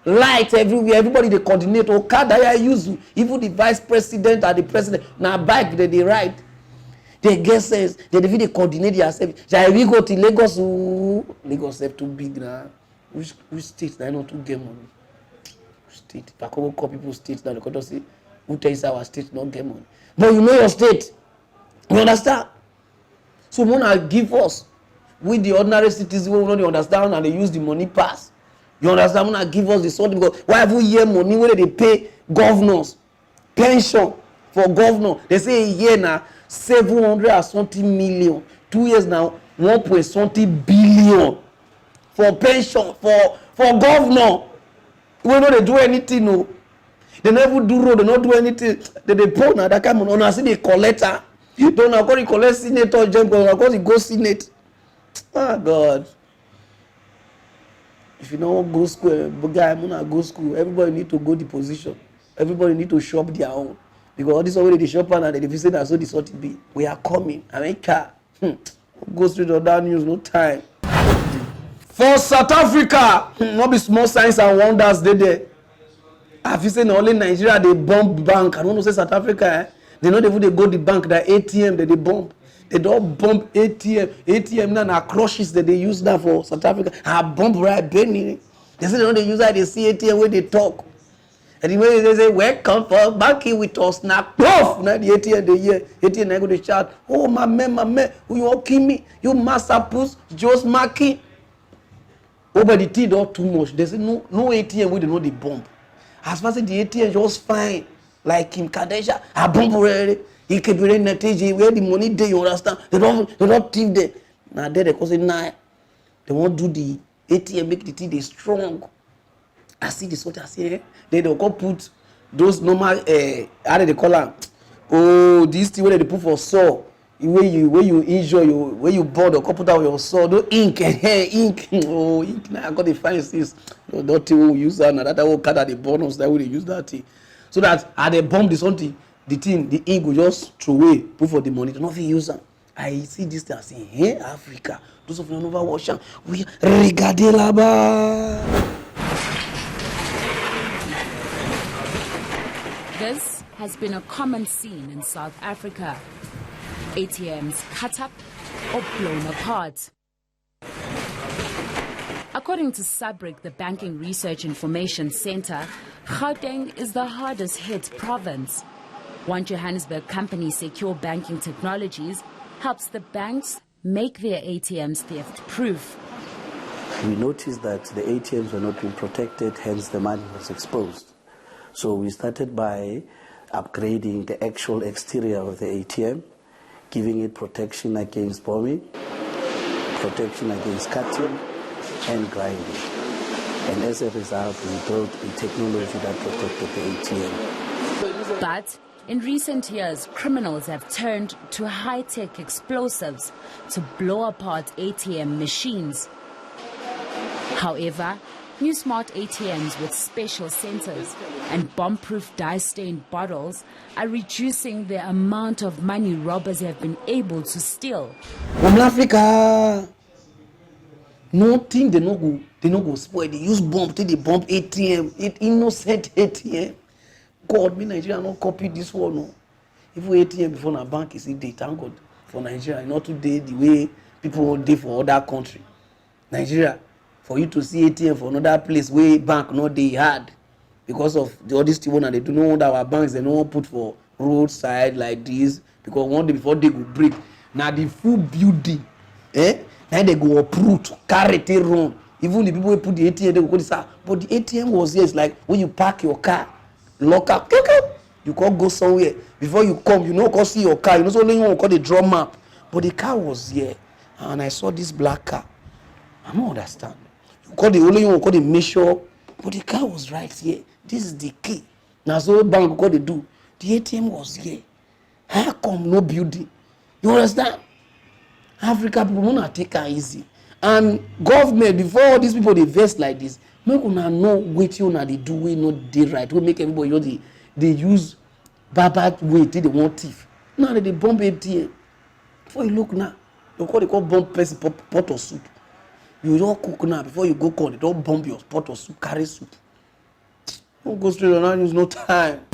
Light everywhere. Everybody they coordinate. Okada I use. Even the vice president and the president. Now bike they ride. They get sense. They coordinate themselves. Shall we go to Lagos? Ooh, Lagos is too big now. Which state they not to get money? Which state? If I come call people states now, they can just say, who tells our state not get money? But you know your state. You understand? So wanna give us with the ordinary citizens who don't understand and they use the money pass. You understand? Wanna give us the something because why every year money where they pay governors pension for governor? They say a year now 700 and something million. 2 years now 1 something billion for pension for governor. We know they do anything no. They never do road. They not do anything. They pay now that kind of money. I see they collect. You don't know how to collect senator jump because he go senate. Ah God. If you don't go school, guy, I'm gonna go school. Everybody need to go the position. Everybody need to shop their own. Because all this already the shop and the visit and so this ought to be. We are coming. America. Go straight on that news, no time. For South Africa, not be small signs and wonders they there. Have you seen only Nigeria they bomb bank? I don't know say South Africa. They know they go the bank, the ATM that they bomb. They don't bomb ATM now crushes that they use now for South Africa. I bomb right Benny. They say they know they use that they see ATM where they talk. And the way they say, welcome for banking with us now. Poof! Now the ATM they hear. ATM they go to shout, oh my man, who you all kill me? You master puss, just marking. Oh, but the tea don't too much. They say no ATM where they know the bomb. As far as the ATM just fine. Like Kim Kardashian, I bomb already. He keep it in the TG where the money there, you understand? They don't thief there. Now there they cause it now. They won't do the ATM make the tea they strong. I see this what I say. They don't go put those normal how do they call them? Oh, this thing where they put for saw. Where you injure where you board or put out your saw. No ink, ink. Oh, ink. Now I got the fine things. No, don't use that. Now that will cut out the bonus. That will use that thing. So that they bomb this something, the thing, the ink go just throw away, put for the money, to not fit use am. I see this thing, I say, hey, Africa, those of you never watch am, we regardez là-bas. This has been a common scene in South Africa. ATMs cut up or blown apart. According to SABRIC, the Banking Research Information Center, Gauteng is the hardest hit province. One Johannesburg company, Secure Banking Technologies, helps the banks make their ATMs theft-proof. We noticed that the ATMs were not being protected, hence the money was exposed. So we started by upgrading the actual exterior of the ATM, giving it protection against bombing, protection against cutting, and grinding. And as a result, we built a technology that protected the ATM. But in recent years, criminals have turned to high-tech explosives to blow apart ATM machines. However, new smart ATMs with special sensors and bomb-proof dye-stained bottles are reducing the amount of money robbers have been able to steal. From Africa, nothing they no go spoil. They use bomb till they bomb ATM. It innocent ATM. God, me Nigeria not copy this one. No. If we ATM before a bank is they thank God for Nigeria, not today the way people do for other country. Nigeria, for you to see ATM for another place where bank not they hard because of all these people and they do know that our banks they don't put for roadside like this because one day before they go break. Now the full building, now they go uproot, carry it run. Even the people who put the ATM, they go this out. But the ATM was here. It's like when you park your car, lock up, you can't go somewhere. Before you come, you know, can't see your car. You know, so only you call the drum map. But the car was here, and I saw this black car. I don't understand. You call the only you call the measure, but the car was right here. This is the key. Now, so bank what they do. The ATM was here. How come no building? You understand? Africa people wanna take her easy. And government, before all these people they vest like this, make una know wetin una dey do wey no dey right. We make everybody know they use bad way till they want thief. Now they bomb ATM. Before you look now, they call bomb person pot of soup. You don't cook now before you go call, they don't bomb your pot of soup, carry soup. Don't go straight on that news, no time.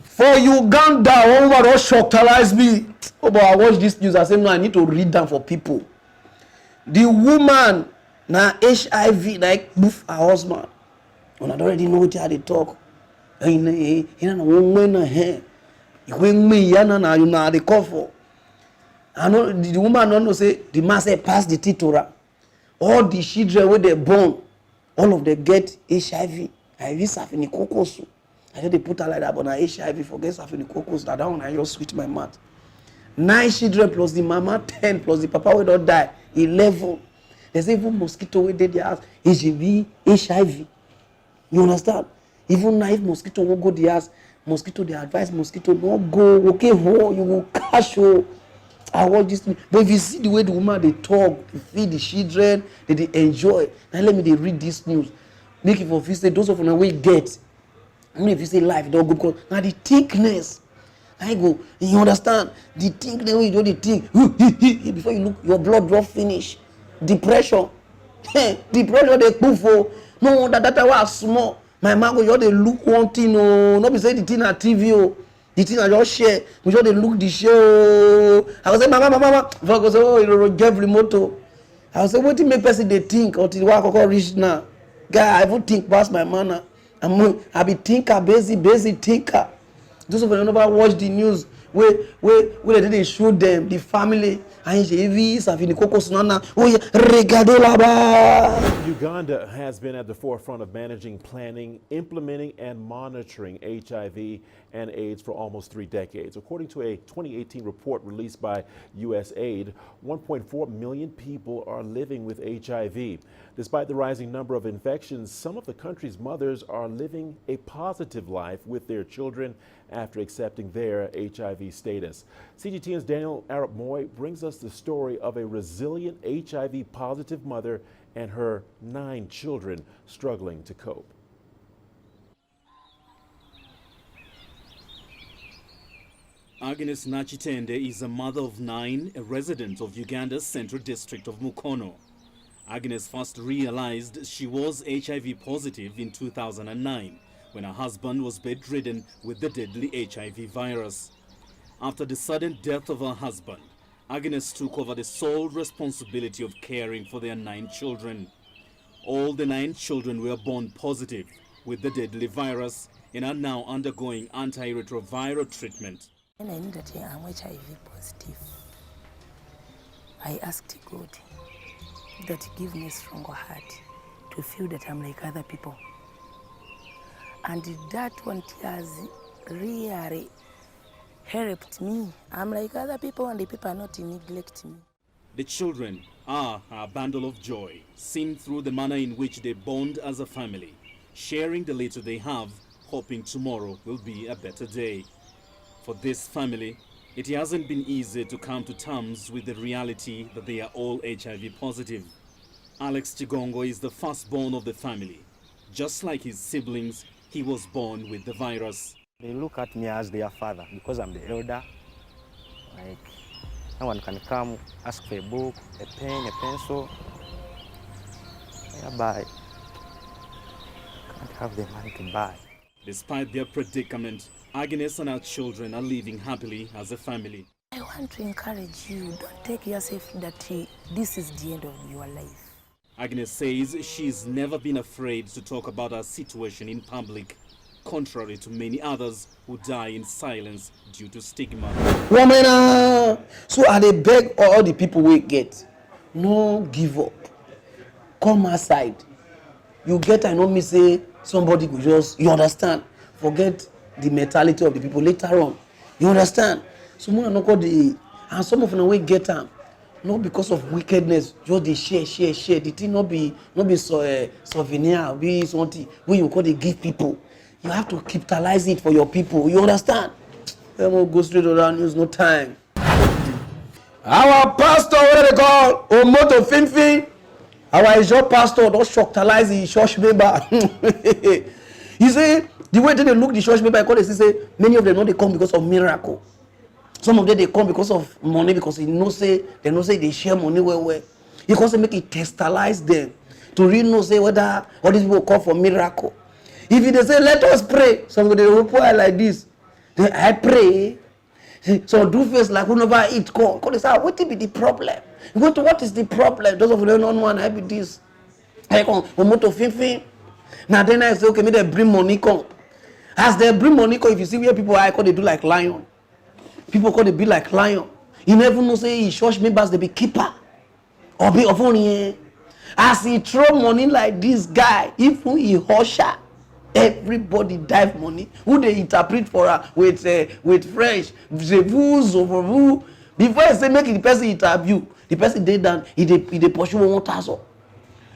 For Uganda, one woman don't shockalize me. Oh, but I watch this news. I say, no, I need to read them for people. The woman, na HIV, like, boof her husband. When I don't already know what they talk. You know, they call for. I know the woman don't know say the man say pass the titora. All the children where they born, all of them get HIV. I use Safinikokosu. I said they put her like that, but now HIV forget Safinikokosu. That one I just switch my mouth. 9 children plus the mama 10 plus the papa will not die 11. There's even mosquito where they house HIV, HIV. You understand? Even now if mosquito won't go the house, mosquito they advise mosquito don't go. Okay, ho, you will cash. I watch this thing. But if you see the way the woman they talk, they feed the children, they enjoy. Now let me they read this news. Make it for say those of them way get. I mean if you say life don't go because now the thickness. I go, you understand? The think the way you do the thing. Before you look, your blood drop finish. Depression. Depression they put for. No, that was small. My man go, you they look one thing. Oh, not be say the thing at TV. Oh, the thing I just share. We just they look the show. I was say, mama. Before I go say, oh, you get remote. I was say, what do you make person they think until work go reach now? Guy, I won't think past my manner. I be thinker, busy thinker. Those of you never watch the news where they show them the family Uganda has been at the forefront of managing, planning, implementing, and monitoring HIV and AIDS for almost 3 decades. According to a 2018 report released by USAID, 1.4 million people are living with HIV. Despite the rising number of infections, some of the country's mothers are living a positive life with their children after accepting their HIV status. CGTN's Daniel Arab Moy brings us the story of a resilient HIV-positive mother and her 9 children struggling to cope. Agnes Nachitende is a mother of 9, a resident of Uganda's central district of Mukono. Agnes first realized she was HIV positive in 2009 when her husband was bedridden with the deadly HIV virus. After the sudden death of her husband, Agnes took over the sole responsibility of caring for their 9 children. All the 9 children were born positive with the deadly virus and are now undergoing antiretroviral treatment. When I knew that I'm HIV positive, I asked God that give me a stronger heart to feel that I'm like other people. And that one has really helped me. I'm like other people and the people are not neglecting me. The children are a bundle of joy, seen through the manner in which they bond as a family, sharing the little they have, hoping tomorrow will be a better day. For this family, it hasn't been easy to come to terms with the reality that they are all HIV positive. Alex Chigongo is the firstborn of the family. Just like his siblings, he was born with the virus. They look at me as their father because I'm the elder. Like, no one can come, ask for a book, a pen, a pencil. Yeah, buy. Can't have the money to buy. Despite their predicament, Agnes and her children are living happily as a family. I want to encourage you, don't take yourself that this is the end of your life. Agnes says she's never been afraid to talk about her situation in public, contrary to many others who die in silence due to stigma. Woman, so I dey beg all the people we get, no give up. Come aside. You get, I know me say somebody will just, you understand, forget the mentality of the people later on. You understand? So more not got the, and some of them will get them. Not because of wickedness, just the share. The thing not be souvenir, be something when you call they give people. You have to capitalize it for your people. You understand? Let me go straight around. News, no time. Our pastor, what they call Omoto Finfin. Our job pastor don't shocktalize the church member. You see, the way they look the church member, I call it, say many of them know they come because of miracle. Some of them they come because of money, because they know say they share money well. He also make it testalize them to really know say whether all these people call for miracle. If they say let us pray, some of them reply like this. I pray. So do face like whenever it come. Because they say, what will be the problem? What is the problem? Those of them don't want to be this. I come Omoto Finfin. Now then I say okay, maybe they bring money come. As they bring money come, if you see where people are, they do like lion. People call they be like lion. You never know say church members they be keeper or be of only. As he throw money like this guy, if he husher, everybody dive money. Who they interpret for her with French, before I say make the person interview, the person they done, he pursue 1,000.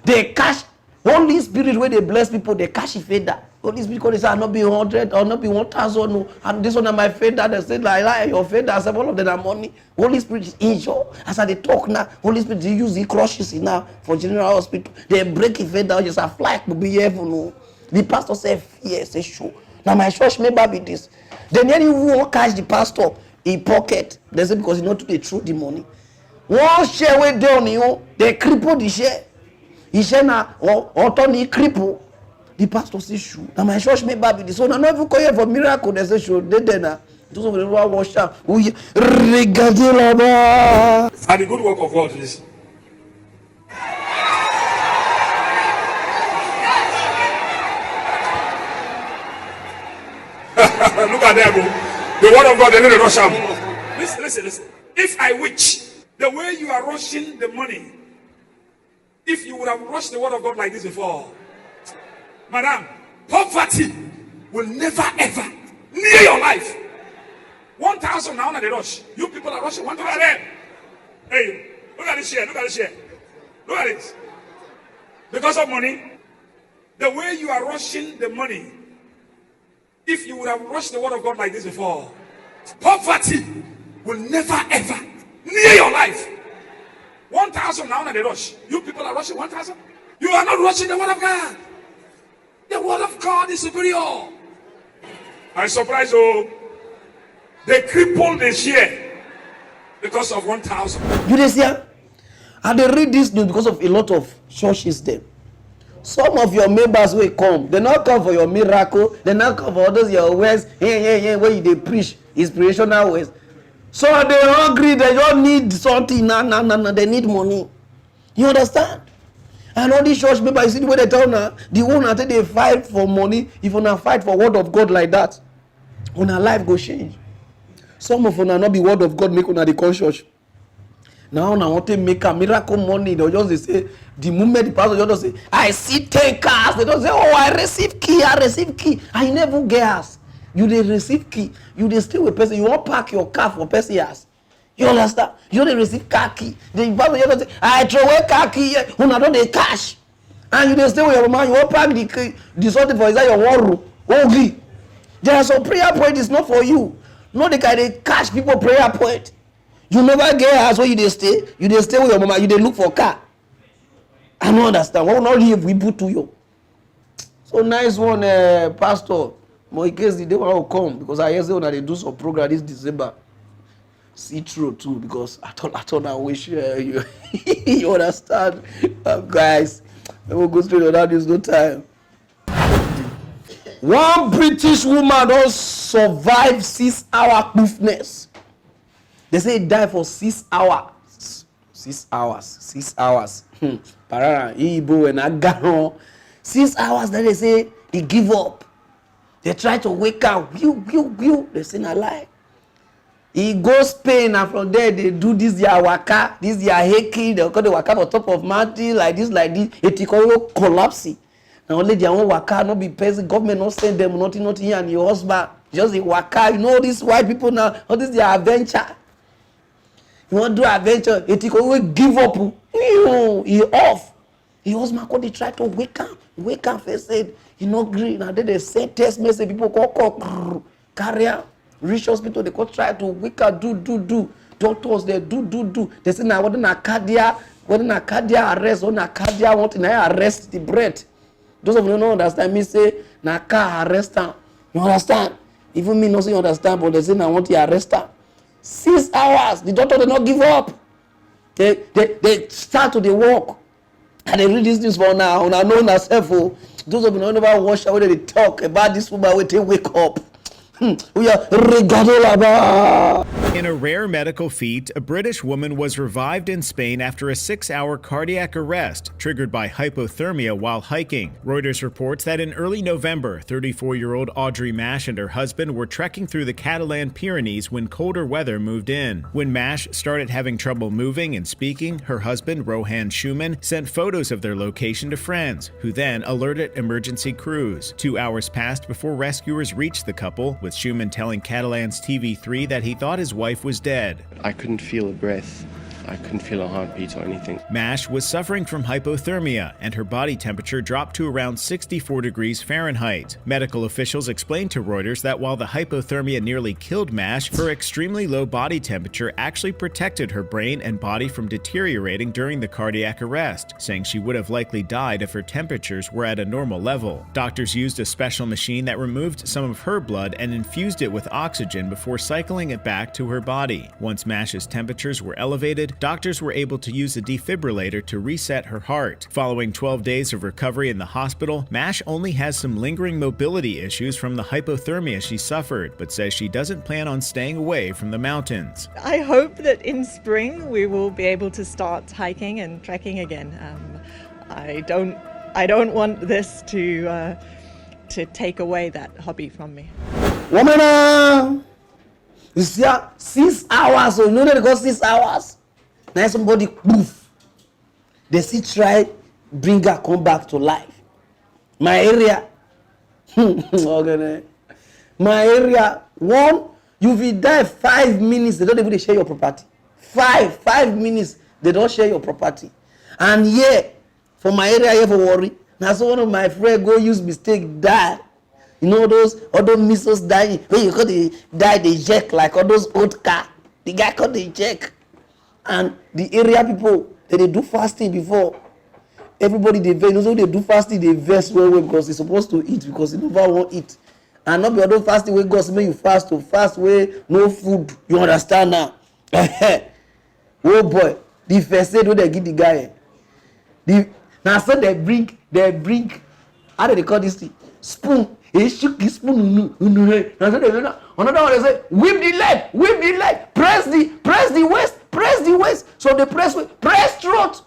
They cash Holy Spirit where they bless people, they cash it feather. Holy Spirit because they say not be 100 or not be 1,000. No. And this one are my feather. They say like your feather. I said all of them are money. Holy Spirit is injured. As I they talk now, Holy Spirit they use the crushes now for general hospital. They break it feather. Just a fly to be here for no. The pastor said yes, say sure. Now my church member be this. Then any who won't catch the pastor in pocket. They say because he not to they throw the money. One share way down you, they cripple the share. He share now or turn the cripple. The pastor says sure. Now my church member be this. So now if you call here for miracle, they say sure. They now. Those of them who wash up. Regardez là-bas. And the good work of God is. Look at them. The word of God, they need to rush up. Listen. If I wish, the way you are rushing the money, if you would have rushed the word of God like this before, madam, poverty will never ever near your life. 1,000 now, they rush. You people are rushing 1,000. Hey, look at this here. Look at it. Because of money, the way you are rushing the money, if you would have rushed the word of God like this before, poverty will never ever near your life. 1,000 now they rush. You people are rushing 1,000. You are not rushing the word of God. The word of God is superior. I'm surprised. Oh, They crippled the share because of 1,000. You see, and they read this news because of a lot of churches there. Some of your members will come. They not come for your miracle. They not come for others your words. Where they preach inspirational words. So they hungry. They don't need something. No. They need money. You understand? And all these church members, you see the way they tell now, the one until they fight for money, if you not fight for word of God like that, when our life go change. Some of them not be word of God make on the conscious. Now I want to make a miracle money. They just say the moment the pastor just say, I see 10 cars. They don't say, oh, I receive key. I never get us. You dey receive key. You dey stay with person. You want park your car for person house. You understand? You don't receive car key. The pastor just say, I throw away car key. Una don't dey cash. And you dey stay with your mama. You want park the key. The something for inside your one room. Okay. There are some prayer point. It's not for you. No, they can dey cash people prayer point. You never get house where you dey stay. You dey stay with your mama. You dey look for car. I don't understand. Why not leave we put to you? So nice one, Pastor. But in case the day will come, because I hear say when they do some program this December. See through too, because I thought I wish you you understand, guys. I will go straight on that. There's no time. One British woman don't survive 6-hour poofness. They say he died for 6 hours. 6 hours. 6 hours. Pararan, Igbo and Agaron. 6 hours. Then they say he give up. They try to wake up. They say na lie. He goes Spain and from there they do this their waka, this their hiking. They call the waka on top of mountain like this. It collapse. Now only their own waka not be person. Government not send them nothing here and your husband just the waka. You know these white people now. All this their adventure. You want to do adventure? It give up. He off. He husband called. They try to wake up. First said he no green. And then they send text message. People call carrier. Reach hospital. They call try to wake up. Do. Doctors they do. They say now what na cardiac arrest or na cardiac want to arrest the breath. Those of you don't understand me say na car arrest am. You understand? Even me no say you understand, but they say na want to arrest am. 6 hours. The doctor did not give up. They start to the work. And they read this news for now. And I know myself. Those of you who never watch how they talk about this woman when they wake up. We are in a rare medical feat, a British woman was revived in Spain after a 6-hour cardiac arrest triggered by hypothermia while hiking. Reuters reports that in early November, 34-year-old Audrey Mash and her husband were trekking through the Catalan Pyrenees when colder weather moved in. When Mash started having trouble moving and speaking, her husband, Rohan Schumann, sent photos of their location to friends, who then alerted emergency crews. 2 hours passed before rescuers reached the couple, with Schumann telling Catalan's TV3 that he thought his wife was dead. I couldn't feel a breath. I couldn't feel a heartbeat or anything. Mash was suffering from hypothermia, and her body temperature dropped to around 64 degrees Fahrenheit. Medical officials explained to Reuters that while the hypothermia nearly killed Mash, her extremely low body temperature actually protected her brain and body from deteriorating during the cardiac arrest, saying she would have likely died if her temperatures were at a normal level. Doctors used a special machine that removed some of her blood and infused it with oxygen before cycling it back to her body. Once Mash's temperatures were elevated, doctors were able to use a defibrillator to reset her heart. Following 12 days of recovery in the hospital, Mash only has some lingering mobility issues from the hypothermia she suffered, but says she doesn't plan on staying away from the mountains. I hope that in spring we will be able to start hiking and trekking again. I don't want this to take away that hobby from me. Woman, you see, 6 hours. So you know they go 6 hours. Now somebody poof. They see try bring her come back to life. My area. Okay. My area. One, you will die 5 minutes. They don't even share your property. 5 minutes. They don't share your property. And yeah, for my area, here for worry. Now so one of my friends go use mistake die. You know those other missiles dying. When you call the die the jack like all those old car. The guy called the jack. And the area people, they do fasting before. Everybody they vex. You know, they do fasting, they vex well because they're supposed to eat because they never won't eat. And not be other fasting wey God say make you fast to fast wey no food. You understand now? Oh boy, the first aid wey they give the guy. Now so they bring how do they call this thing? Spoon. He shook his spoon. Now so they another one they say whip the leg, press the waist. So they press throat.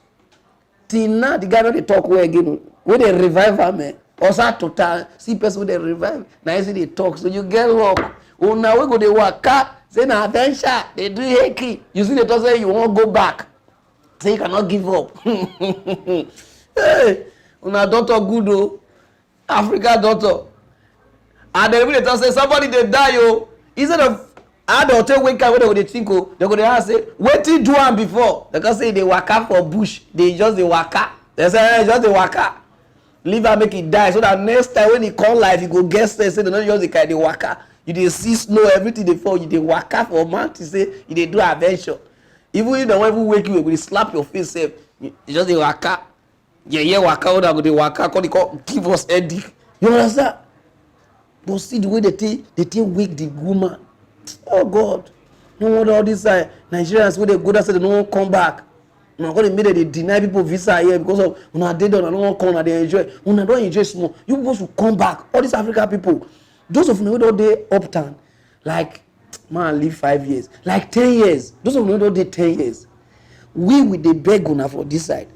Till now the guy no dey talk well again. When they revive am, man. Also total see person wey dey revive. Now you see they talk. So you get luck. Oh now we go dey waka. Say na attention. They do heki. You see they talk say you won't go back. Say you cannot give up. Hey, una doctor good oh. Africa doctor. And then when they talk say somebody dey die oh. Instead of adult take wake up when they go dey think oh, they go dey ask say wetin do am before? They can say they waka for bush. They just dey waka. They say hey, just dey waka. Leave am make e die so that next time when e come life e go get sense say they no just dey carry dey waka. You dey see snow everything dey fall. You dey waka for mountain say you dey do adventure. Even if they wan even wake you, they go slap your face sef. You just dey waka. Yeah, waka una go dey waka come give us headache. You understand? But see the way they take wake the woman. Oh God. No wonder all these Nigerians wey dey go there say they no wan come back. Una go dey make they deny people visa here because of una dey there, una no wan come, una dey enjoy. Una don enjoy small. You people should come back. All these African people. Those of una wey don dey uptown, like man live 5 years, like 10 years. Those of una wey don dey 10 years. We dey beg una for this side.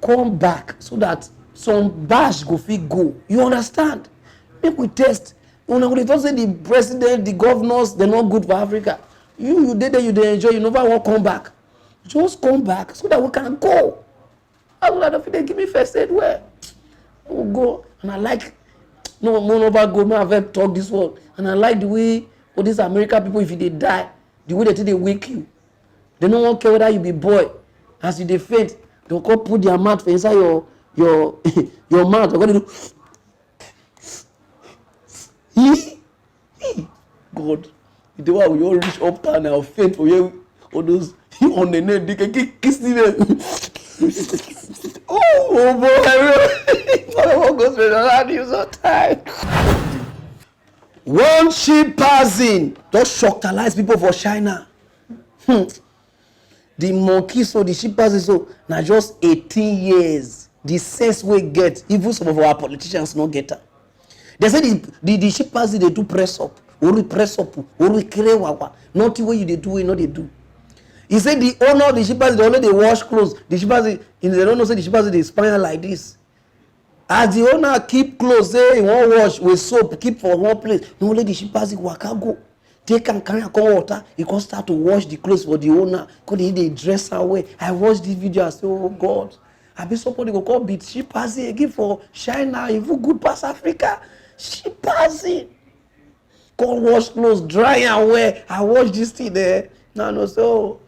Come back so that some bash go fit go. You understand? Make we test. Una go dey talk say the president, the governors, they're not good for Africa. You dey there, you dey enjoy, you never want come back. Just come back so that we can go. I would have they give me first aid where we'll go. And I like no over go, no I've talk this one. And I like the way all these American people, if they die, the way they wake you. They don't care whether you be boy. As you dey faint, they'll come put their mouth for inside your mouth. They're going to do God, the way we all reach up and I'll faint for you. All those on the neck, they can kissing them. Oh boy, what goes around you so tired. One ship passing just shockalize people for China. The monkey so the ship passing so now just 18 years. The sense we get, even some of our politicians no get her. They say the ship passing they do press up, or we press up, or we carry wawa. Not the way you they do it, not they do. He said the owner of the shippers, they only they wash clothes. The shippers, they don't know say the shippers they spine like this. As the owner keep clothes, say he won't wash with soap, keep for one place. No only the shippers waka go. Take and carry a cold water. He can start to wash the clothes for the owner. Cause they dress away. I watched this video. I say, oh God, I be somebody go call beat shippers again for China. Even good past Africa, shippers. Go wash clothes, dry and wear. I watch this thing there. No so.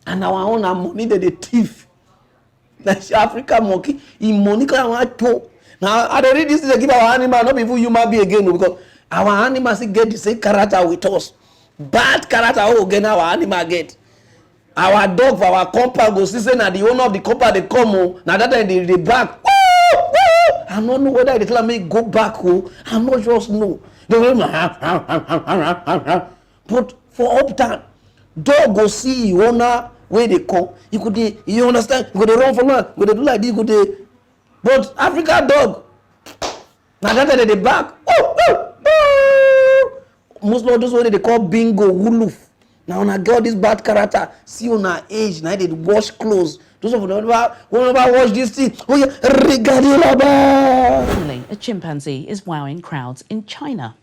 And our own money that they thief. That's Africa monkey. In money can want to. Now I don't read this to give our animal, not people human being again because our animals get the same character with us. Bad character again our animal get. Our dog for our compound go see say na the owner of the compound they come oh. Now that time they back. Woo, woo. I don't know whether they tell me go back oh. I not just know. They go but for uptown, dog go see owner where they come. You could you understand? You could run from one. You could do like this. You could but Africa dog. Now that time they back. Most of those what they call bingo wuluf. Now when I get this bad character, see on our age, now they wash clothes. Those of them whenever watch this thing, oh yeah, finally, a chimpanzee is wowing crowds in China.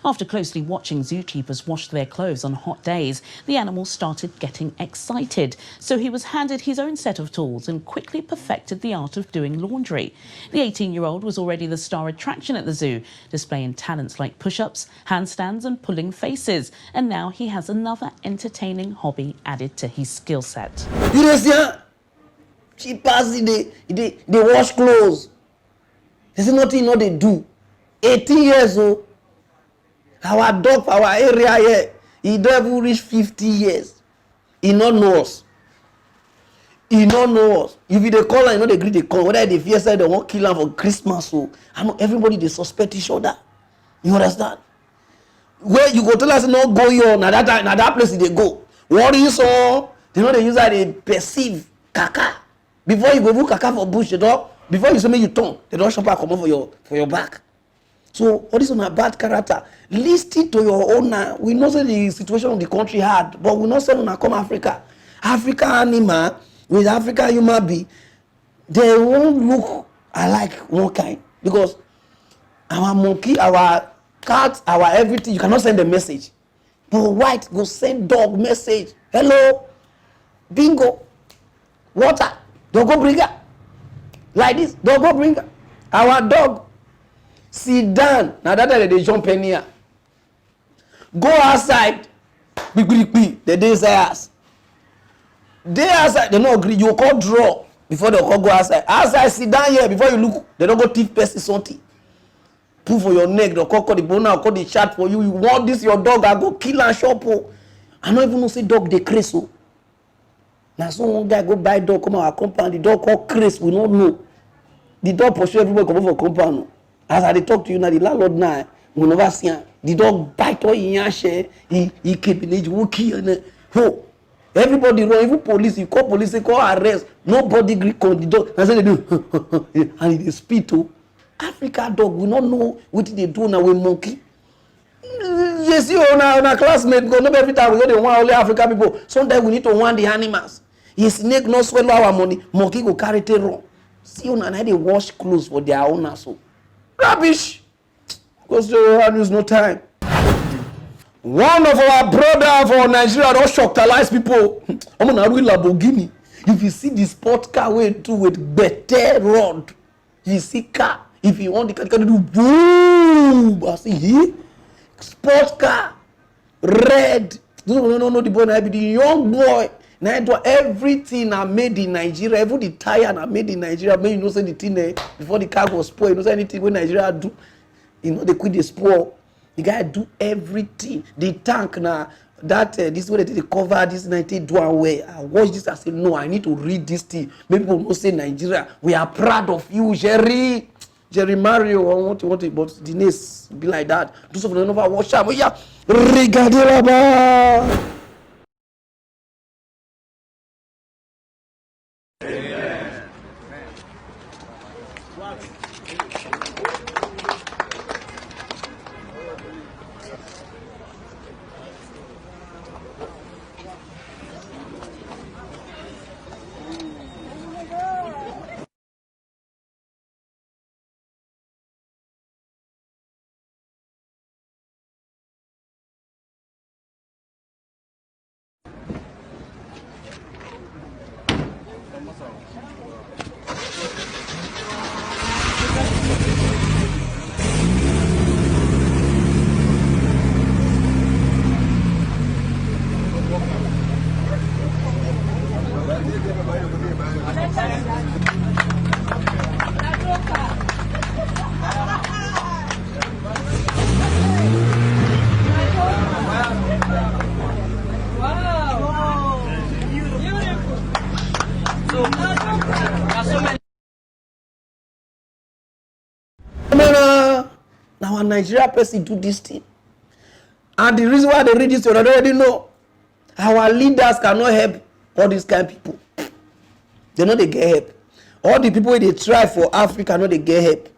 After closely watching zookeepers wash their clothes on hot days, the animal started getting excited. So he was handed his own set of tools and quickly perfected the art of doing laundry. The 18-year-old was already the star attraction at the zoo, displaying talents like push-ups, handstands and pulling faces. And now he has another entertaining hobby added to his skill set. You see, she passes they wash clothes. There's nothing they do. 18 years old. Our dog for our area here, he don't even reach 50 years. He don't know us. He don't know us. If they call and they agree they call, whether they fear say they won't kill him for Christmas, so I know everybody they suspect each other. You understand? Where you go tell us not go here, na that place they go. What you saw, they know they use that they perceive kaka. Before you go do kaka for bush, they don't, before you say me you turn, they don't shop come for your back. So all this on a bad character. Listen to your owner. We know say the situation of the country hard, but we not say una come Africa. African animal with African human being, they won't look alike one kind because our monkey, our cat, our everything, you cannot send a message. But white go send dog message. Hello, bingo, water, dog go bring her. Like this, dog go bring her. Our dog sit down. Now that they jump in here. Go outside. The day say us. They outside, they no agree. You call draw before they call go outside. Outside, sit down here before you look. They don't go thief person something. Put for your neck, they call the bone, call the chat for you. You want this, your dog, I go kill and shop. I don't even know say dog they crazy. So. Now some one guy go buy dog, come our compound, the dog call crazy, we don't know. The dog pursue everybody come for compound. As I talk to you now, the landlord now, we never see him. The dog bite all in your share, he keep in age, who kill. Everybody run, even police, you call police, they call arrest. Nobody agree on the dog. That's what they do. And they speed to Africa dog. We don't know what they do now with monkey. Yes, you on a classmate, because not every time we go to one only African people. Sometimes we need to want the animals. Yes, snake no swallow our money. Monkey go carry it wrong. See on and they wash clothes for their owners. So rubbish. Because they use no time. One of our brother for Nigeria don't shocktalize people. I'm on a real Lamborghini. If you see the sport car we do with better rod, you see car. If you want the car, you can do boom. I see here. Sport car, red. No, the boy, the young boy. Now do everything are made in Nigeria. Even the tire are made in Nigeria. Maybe you know say the thing there before the car was spoiled. You know say anything when Nigeria do, you know they quit the spoil. The guy do everything. The tank now that this way they cover this 90 do away. I watch this. I say no. I need to read this thing. Maybe people will say Nigeria. We are proud of you, Jerry Mario. I want to, but the names be like that. Do something over watch out. But yeah, regardez Now a Nigeria person do this thing. And the reason why they read this, you already know. Our leaders cannot help all these kind of people. They know they get help. All the people they try for Africa know they get help.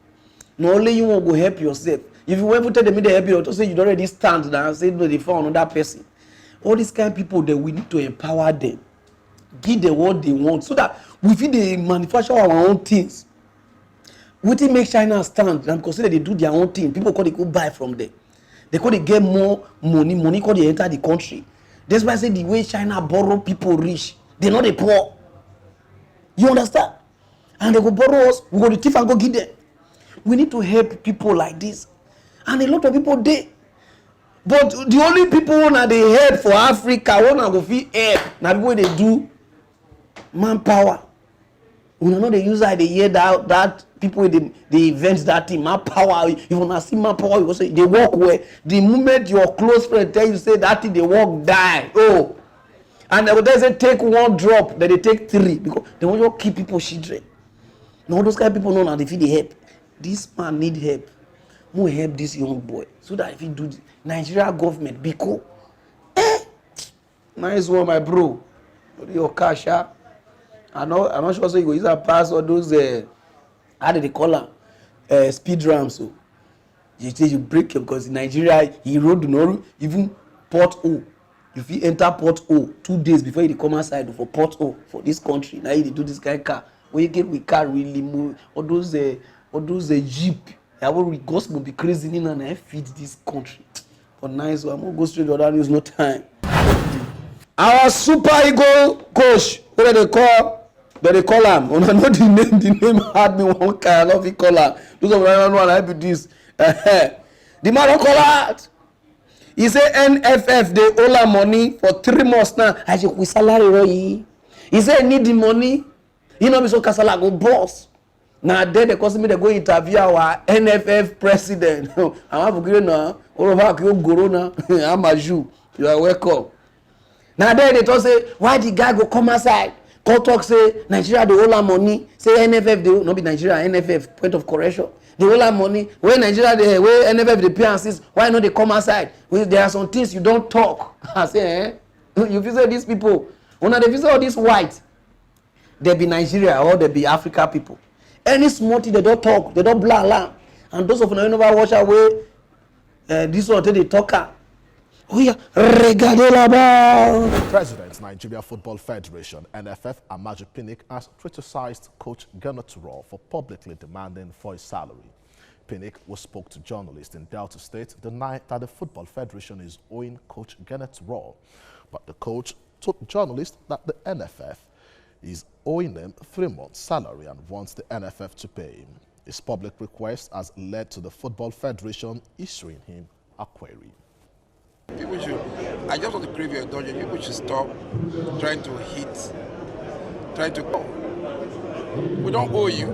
Not only you won't go help yourself. If you want to tell them they help you, to say you already stand now and say no, they found another person. All these kind of people that we need to empower them. Give them what they want. So that we feel they manufacture our own things. We think make China stand and consider they do their own thing. People call they go buy from them. They call they get more money call they enter the country. That's why I say the way China borrow people rich, they not the poor. You understand? And they go borrow us, we go to thief and go give them. We need to help people like this. And a lot of people they. But the only people that they help for Africa, one go feel help. Now people they do manpower. We know they use that they hear that people they invent that thing manpower. If you wanna see manpower, you go say they work where the moment your close friend tell you say that thing they work die. Oh, and they say take one drop, then they take three because they want to keep people children. Now those kind of people know now they feel they help. This man need help. who help this young boy so that if he do this, Nigeria government because nice one, my bro. Your cash, I'm not sure so you go use a pass or those how do they call them? Speed ramps. So you say you break him because in Nigeria he road no even port O. If you enter port O 2 days before you come outside for port O for this country, now you do this kind of car. When you get with car really move all those jeep. I will gospel be crazy in and I feed this country. For nice one, I'm gonna go straight to other news, no time. Our Super Eagle coach, what do they call? They call him. When I know the name had me one kind. I love it call him. Those of them know I be this. The man don't call out. He say NFF they owe her money for 3 months now. I say we salary roy. He say need the money. You know me so kasala go boss. Now then they cause me they go interview our NFF president. I'm have to now. All over you guru now. I'm a Jew. You are welcome. Now then they talk say why the guy go come outside? Go talk say Nigeria they owe her money. Say NFF they no be Nigeria NFF point of correction. They owe her money. When Nigeria they where NFF they pay and says why not they come outside? Well, there are some things you don't talk. I say you visit these people. When they visit all these white, they be Nigeria or they be Africa people. Any small thing they don't talk, they don't blah blah. And those of them never watch away. This one they talk. Oh yeah, regardez là-bas. President, Nigeria Football Federation, NFF, Amaju Pinnick has criticized Coach Genoturo for publicly demanding for his salary. Pinnick, who spoke to journalists in Delta State, denied that the Football Federation is owing Coach Genoturo. But the coach told journalists that the NFF is owing him 3 months' salary and wants the NFF to pay him. His public request has led to the Football Federation issuing him a query. People should, I just want to crave your indulgence. People should stop trying to we don't owe you.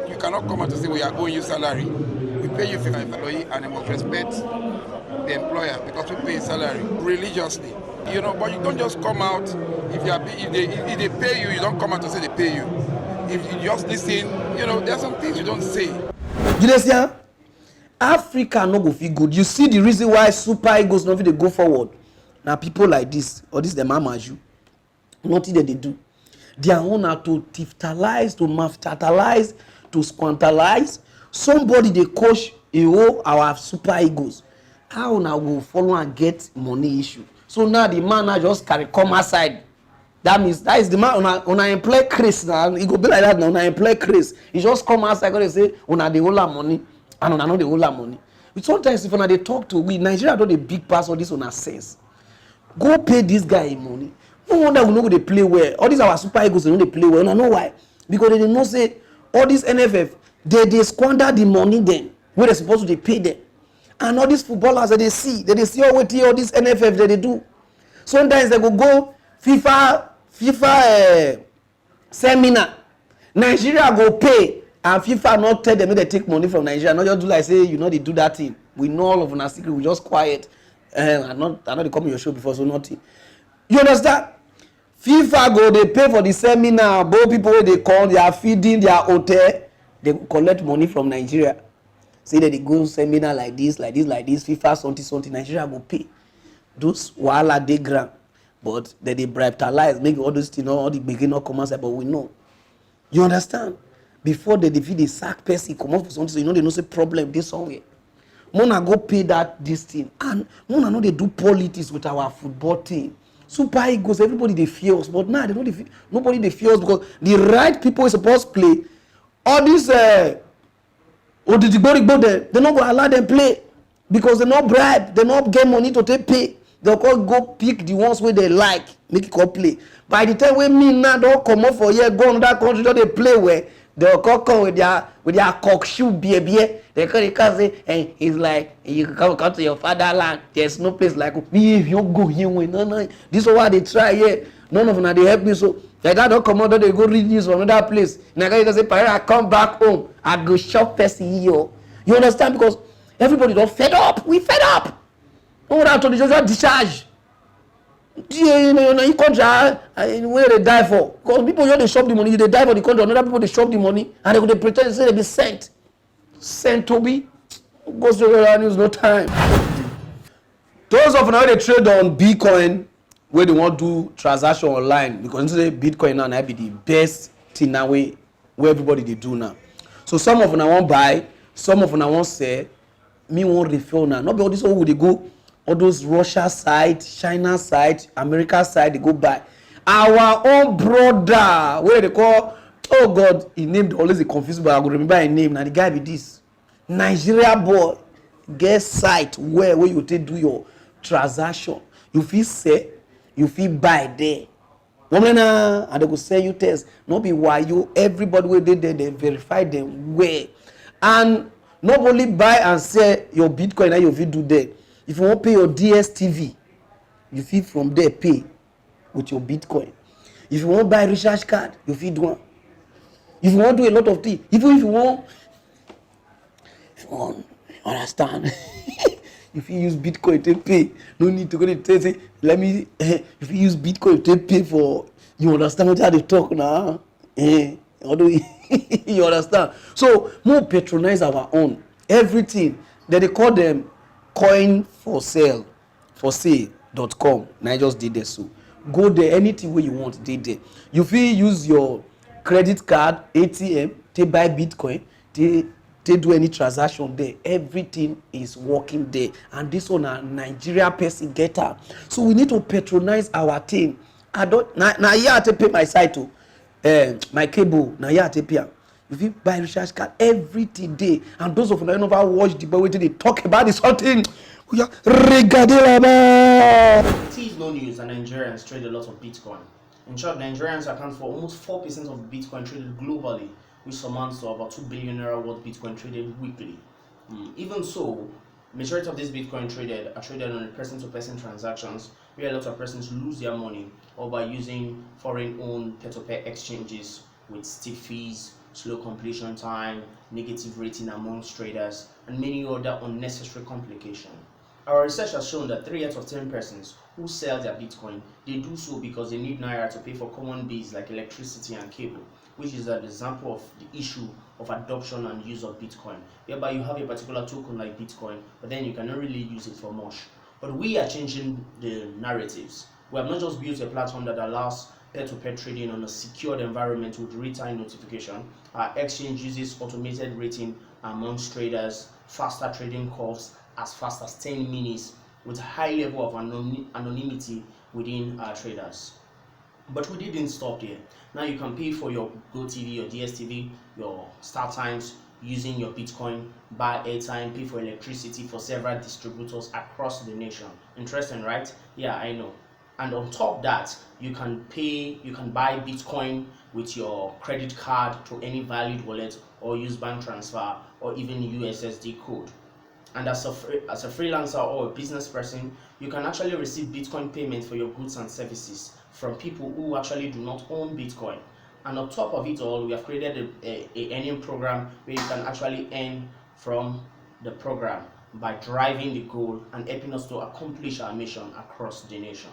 You cannot come out to say we are owing you salary. We pay you for an employee and you must respect the employer because we pay his salary religiously. You know, but you don't just come out if they pay you, you don't come out to say they pay you. If you just listen, you know, there are some things you don't say. You understand? Africa no go feel good. You see the reason why Super Eagles no fit go forward. Now people like this or this them amaju, nothing that they do. Their own are to tiftalize, to maftalize, to squantalize. Somebody they coach our Super Eagles. How now go follow and get money issue? So now the man now just carry come outside. That means that is the man on I employ Chris now. He go be like that now. On I employ Chris. He just come outside and say on the whole money. And on know the whole money. But sometimes if they talk to we Nigeria don't a big pass on this on a sense. Go pay this guy money. No wonder we know they play well. All these our Super Eagles they know they play well. And I know why. Because they know say all these NFF they squander the money then where they supposed to pay them. And all these footballers that they see all these NFF that they do. Sometimes they go FIFA seminar. Nigeria go pay. And FIFA not tell them they take money from Nigeria. Not just do like say you know they do that thing. We know all of our secret. We just quiet. I know they come on your show before so nothing. You understand? FIFA go they pay for the seminar. Both people where they call they are feeding their hotel. They collect money from Nigeria. Say that they go seminar like this. FIFA something. Nigeria go pay. Those wahala they grant, but they bribalize make all those things. All the beginner come outside, but we know. You understand? Before they defeat the sack person come up for something, so you know they know say problem this somewhere. Mona go pay this thing, and Mona know they do politics with our football team. Super Eagles, everybody they fear us, but now they don't. Nobody they fear us because the right people is supposed to play. All these they not go allow them play because they not bribe, they not get money to take pay. They'll go pick the ones where they like, make it go play. By the time we me now don't come up for here, go on that country, don't they play where. They'll come with their cock shoe beer. They can say, and it's like you come to your fatherland. There's no place like if you go here. No. This is why they try here. None of them they help me. So like that don't come out, they go read news from another place. Now you can say, I come back home. I go shop person here. You understand? Because everybody don't fed up. We fed up. No one to the just discharge. You know, in country where they die for. Because people here they shop the money, they die for the country. Another people they shop the money and they pretend say they be sent to be. Go straight to that news, no time. Those of now they trade on Bitcoin where they want to do transaction online because today Bitcoin now might be the best thing now where everybody they do now. So some of them want buy, some of them want sell. Me want refill now. Not be all this all they go all those Russia side, China side, America side they go buy. Our own brother where they call oh God, he named always a confused but I go remember his name. Now the guy be this Nigeria boy get site where you take do your transaction. You feel sell, you feel buy there. Woman and they go send you test. Not be why you everybody where they verify them where and not only buy and sell your Bitcoin and you feel do there. If you want pay your DSTV, you feel from there pay with your Bitcoin. If you want buy recharge card, you feel do one. If you want do a lot of things, even if you want understand. If you use Bitcoin to pay, no need to go to say, let me, if you use Bitcoin to pay for, you understand what they talk now? You understand? So, more patronize our own. Everything. That they call them coin for sale, forsale.com. I just did this. So, go there, anything where you want, they there. You feel use your credit card, ATM, to buy Bitcoin, they do any transaction there. Everything is working there. And this one a Nigeria person get up. So we need to patronize our thing. I don't now here to pay my site to my cable. Now here to pay. If you buy recharge card every day, and those of you who never watch the boy they talk about this whole thing. We are regarding It is no news that Nigerians trade a lot of Bitcoin. In short, Nigerians account for almost 4% of Bitcoin traded globally, which amounts to about 2 billion naira worth Bitcoin traded weekly. Even so, majority of these Bitcoin traded are traded on person-to-person transactions, where a lot of persons lose their money, or by using foreign-owned peer-to-peer exchanges with steep fees, slow completion time, negative rating amongst traders, and many other unnecessary complications. Our research has shown that 3 out of 10 persons who sell their Bitcoin, they do so because they need naira to pay for common bills like electricity and cable, which is an example of the issue of adoption and use of Bitcoin, whereby you have a particular token like Bitcoin, but then you cannot really use it for much. But we are changing the narratives. We have not just built a platform that allows peer-to-peer trading on a secured environment with real-time notification. Our exchange uses automated rating amongst traders, faster trading curves as fast as 10 minutes, with a high level of anonymity within our traders. But we didn't stop there. Now you can pay for your GoTV, your DSTV, your StarTimes using your Bitcoin, buy airtime, pay for electricity for several distributors across the nation. Interesting, right? Yeah, I know. And on top of that, you can buy Bitcoin with your credit card to any valid wallet, or use bank transfer, or even USSD code. And as a freelancer or a business person, you can actually receive Bitcoin payment for your goods and services from people who actually do not own Bitcoin. And on top of it all, we have created a earning program where you can actually earn from the program by driving the goal and helping us to accomplish our mission across the nation.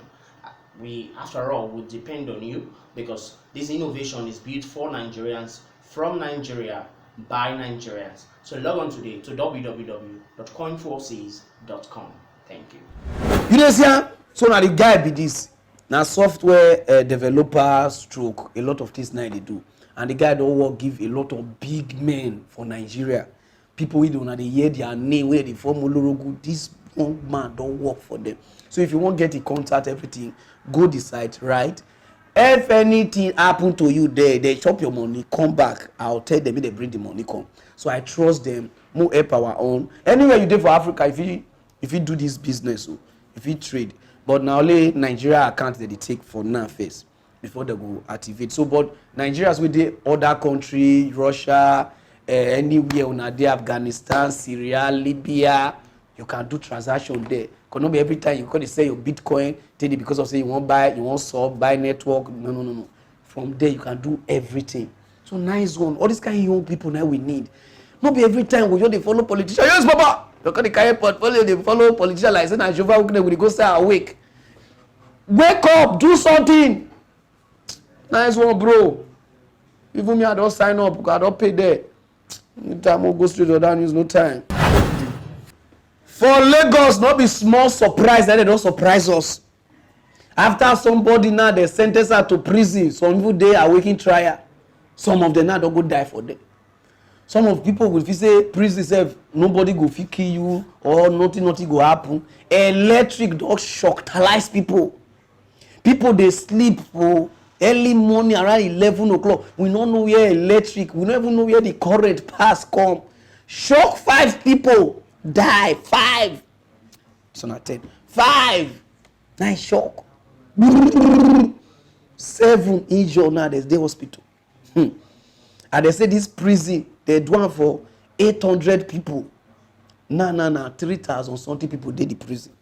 We, after all, would depend on you, because this innovation is built for Nigerians, from Nigeria, by Nigerians. So log on today to www.coinforces.com. Thank you. You know, see, so now the guy be this. Now software developer stroke, a lot of things now they do. And the guy don't work give a lot of big men for Nigeria. People we don't know, they hear their name, where they form Olorogu. This young man don't work for them. So if you want to get the contact, everything, go the site, right? If anything happen to you there, they chop your money, come back. I'll tell them they bring the money come. So I trust them, more help our own. Anywhere you do for Africa, if you do this business, if you trade, but now only Nigeria account that they take for now first before they go activate. So, but Nigerians with the other country, Russia, anywhere on there, Afghanistan, Syria, Libya, you can do transaction there. Because not be every time you can say your Bitcoin, take it because of say you want buy, you want sub, buy network. No. From there you can do everything. So nice one. All these kind of young people now we need. Not be every time we just follow politicians. Yes, Papa. Look at the kind of portfolio they follow politicians like say Nigeria we go stay awake. Wake up, do something. Nice one, bro. Even me, I don't sign up, I don't pay there. Anytime I go straight to that news, no time. For Lagos, not be small surprise that they don't surprise us. After somebody now they sentence her to prison, some people they are waiting trial. Some of them now don't go die for them. Some of people will say prison self, nobody go fit kill you or nothing go happen. Electric dog shockalize people. People they sleep for early morning around 11 o'clock. We don't know where electric, we don't even know where the current pass come. Shock 5 people, die 5. So not 10. 5. Nice shock. 7 injured now, there's the hospital. And they say this prison, they do one for 800 people. Nah, 3,000 something people did the prison.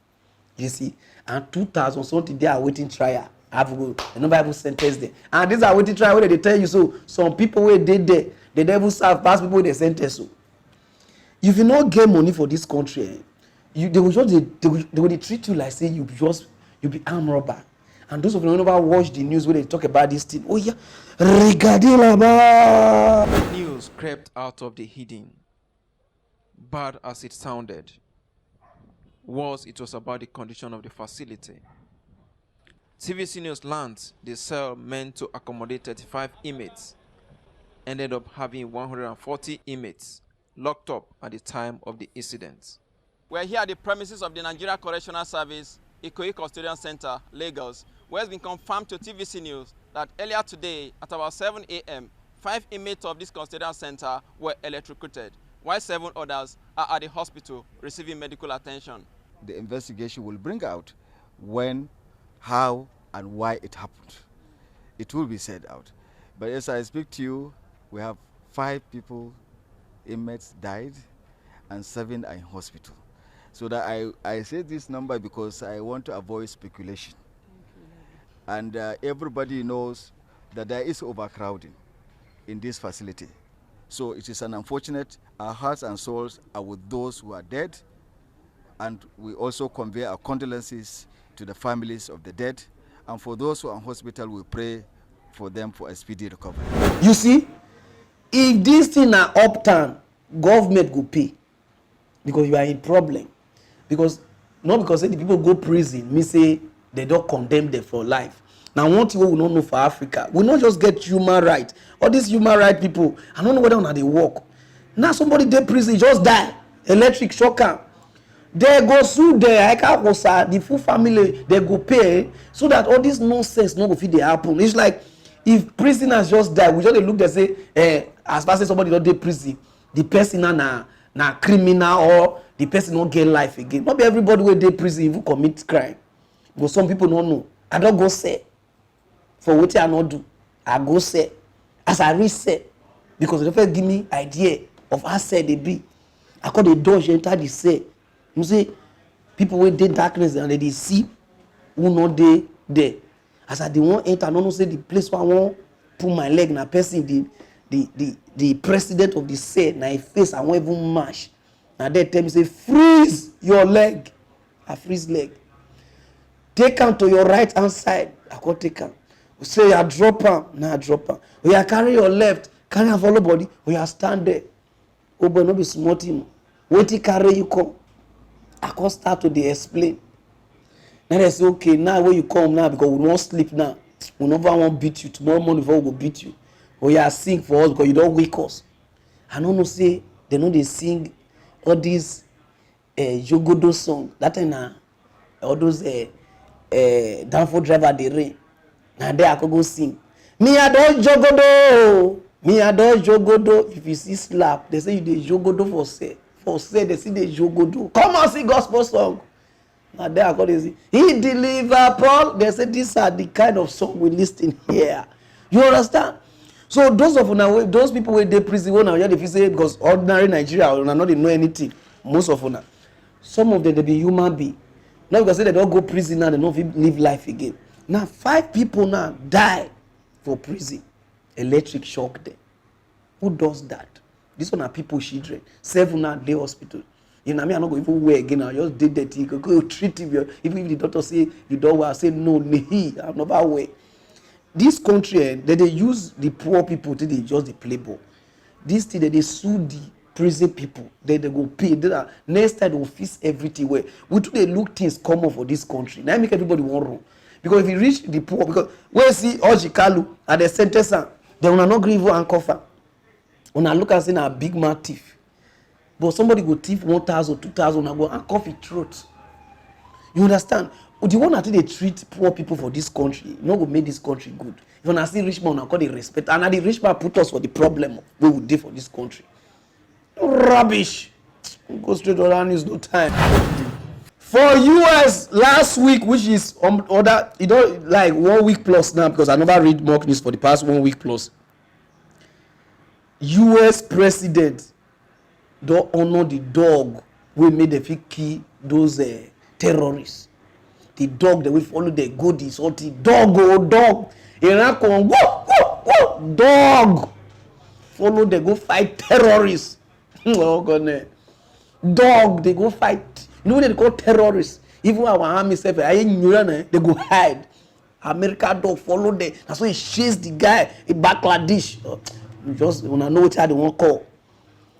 You see? And 2,000 something they are waiting trial. They never even sentence them. And these are waiting trial where they tell you so. Some people where they there, they never serve past people they sentence so. If you not get money for this country, they will treat you like say you be armed robber. And those of you who never watch the news where they talk about this thing, oh yeah, regardez là-bas. News crept out of the hidden. Bad as it sounded, it was about the condition of the facility. TVC News learned the cell meant to accommodate 35 inmates ended up having 140 inmates locked up at the time of the incident. We're here at the premises of the Nigerian Correctional Service, Ikoyi Custodial Center, Lagos, where it's been confirmed to TVC News that earlier today at about 7 a.m., 5 inmates of this custodial center were electrocuted, while 7 others are at the hospital receiving medical attention. The investigation will bring out when, how, and why it happened. It will be said out. But as I speak to you, we have 5 people, inmates died, and 7 are in hospital. So that I say this number because I want to avoid speculation. And everybody knows that there is overcrowding in this facility. So it is an unfortunate, our hearts and souls are with those who are dead, and we also convey our condolences to the families of the dead, and for those who are in hospital, we pray for them for a speedy recovery. You see, if this thing are uptown, government go pay because you are in problem. Because not because the people go prison, me say they don't condemn them for life. Now one thing we don't know for Africa, we not just get human right. All these human right people, I don't know whether or not they work. Now somebody dey prison just die, electric shocker. They go sue the full family, they go pay so that all this nonsense no go fit dey happen. It's like if prisoners just die, we just look and say, as far as somebody don't dey prison, the person na criminal or the person don't get life again. Not be everybody wey dey prison even commit crime. But some people don't know. I don't go say for what I not do. I go say as I reach say because they first give me idea of how say they be. I call the dodge enter the say. You see, people wey dey darkness and they see who not dey there. As I dey want enter, I don't know say the place where I want put my leg na person the president of the say na face I won't even mash. Now they tell me say freeze your leg. I freeze leg. Take am to your right hand side. I can't take am. Say you drop am. Now I drop am. Or you carry your left. Carry am follow body. Or you stand there. Oh boy, no be small thing. Wait till carry you come. I can't start to dey explain. Now they say okay now where you come now because we won't sleep now. We never want beat you. Tomorrow morning before we go beat you. Or you sing for us because you don't wake us. I don't know say they know they sing all these Jogodo song. That time all those downfall driver they rain. Now there I could go sing. Me adore Jogodo. Me adore Jogodo. If you see slap, they say you dey Jogodo for say. For say they see the Jogodo. Come on sing gospel song. Now there I could say he deliver Paul. They say these are the kind of song we listen here. You understand? So those of una, those people wey dey prison wey now hear the say because ordinary Nigeria una no dey know anything. Most of una, some of them they be human being. Not because say they don't go prison now, they don't live life again. Now 5 people now die for prison. Electric shock them. Who does that? This one are people children. 7 now dey hospital. You know me, I not go even wear again. I just did that thing. Go treat him. Even if the doctor say you don't wear, I say no, I'm not about way. This country, they use the poor people till they just the play ball. This thing they sue prison people. They go pay. Next time they will fix everything where we do they look things common for this country. Now make everybody want wrong. Because if you reach the poor, because when you see Orji Kalu at the sentence, they will not grieve and cover. When I look and say a big man thief. But somebody go thief 1,000, 2,000 and go and cough his throat. You understand? The one that they treat poor people for this country, not go make this country good. If I see rich man, I call the respect. And the rich man put us for the problem we would do for this country. Rubbish. Go straight around, use no time. For US last week, which is other, you know, like 1 week plus now, because I never read mock news for the past 1 week plus. US president don't honor the dog we made the fit kill those terrorists. The dog that we follow the goodies or the dog oh dog. Dog. Follow they go fight terrorists. Oh God, dog they go fight. You know what they call terrorists? Even our army self, they go hide. America dog follow them. That's why he chase the guy in Bangladesh. Just when I know what they want call.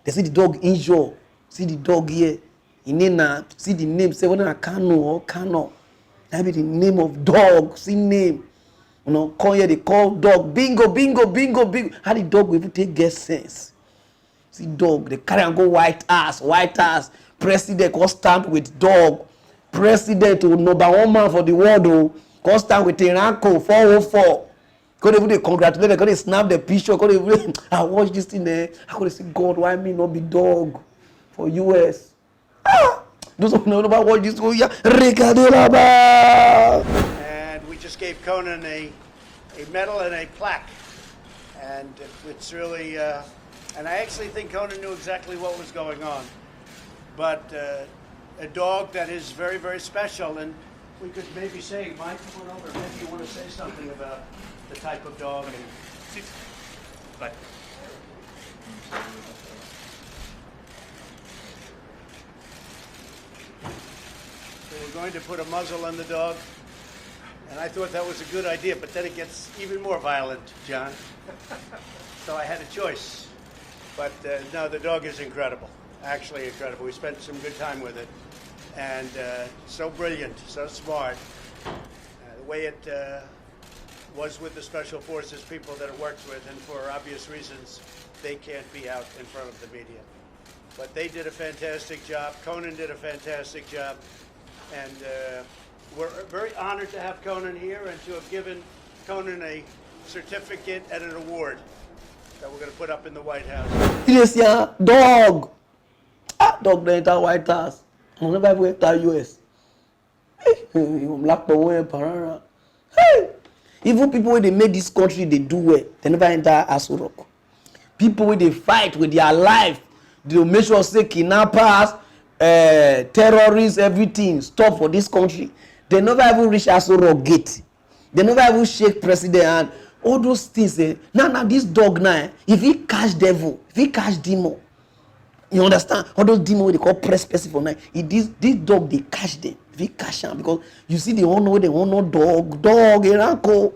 They see the dog injured. See the dog here. See the name. Say whether Kano or Kano. That be the name of dog. See name. You know, call here they call dog. Bingo, bingo, bingo, bingo. How the dog will even take get sense? See dog. They carry and go white ass. President go stand with dog. President number 1 man for the world. Go stand with Iranko 404. Could they congratulate them? Could they snap the picture? Could they I watch this thing there? I could say, God, why me not be dog for US? Those who know about watch this go, yeah. And we just gave Conan a medal and a plaque. And it's really, and I actually think Conan knew exactly what was going on. But a dog that is very, very special. And we could maybe say, Mike, come on over. Maybe you want to say something about the type of dog. But so we're going to put a muzzle on the dog, and I thought that was a good idea, but then it gets even more violent, John. So I had a choice. But no, the dog is incredible, actually incredible. We spent some good time with it, and so brilliant, so smart. The way it was with the Special Forces people that it works with, and for obvious reasons, they can't be out in front of the media. But they did a fantastic job. Conan did a fantastic job. And we're very honored to have Conan here and to have given Conan a certificate and an award that we're going to put up in the White House. Yes, yeah, dog. Dog the entire White House. I never went to US. Black boy, Pararan. Hey! Even people when they make this country, they do well. They never enter Aso Rock. People when they fight with their life, they make sure say kidnappers, terrorists, everything stop for this country. They never even reach Aso Rock gate. They never even shake president and all those things. Now this dog now, if he catch devil, if he catch demon, you understand? All those demons they call press person for now. This dog they catch them. If he catch them because you see they honor dog, Iranko.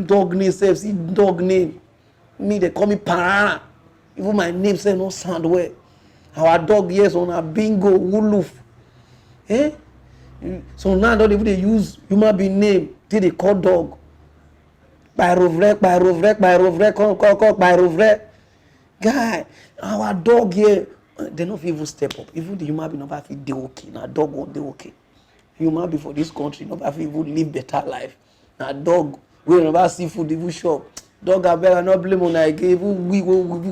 Dog name self, see dog name. Me they call me Pararan. Even my name say no sound well. Our dog yes on a bingo wolf. So now don't even they use human being name till they call dog. By Rovrek, guy, our dog here, they not even step up. Even the human being never feel they okay. Now dog won't they okay. Human being for this country never feel even live better life. Now dog we never see food even shop. Dog I better not blame on like even we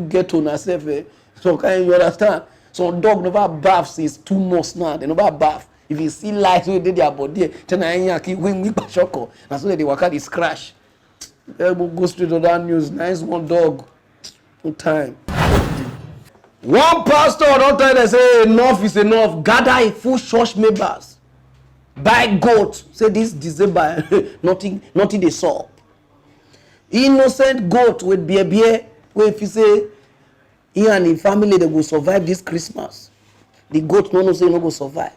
get on ourselves. So can you understand? So dog never bath since 2 months now. They never bath. If you see light when they their body, then I when we shoko. That's why they work out this crash. They will go straight to that news. Nice one dog. No time. One pastor don't tell them say enough is enough. Gather a full church members. Buy goat. Say this December nothing they saw. Innocent goat with beer. Where if you say he and his family they will survive this Christmas. The goat no say no go survive.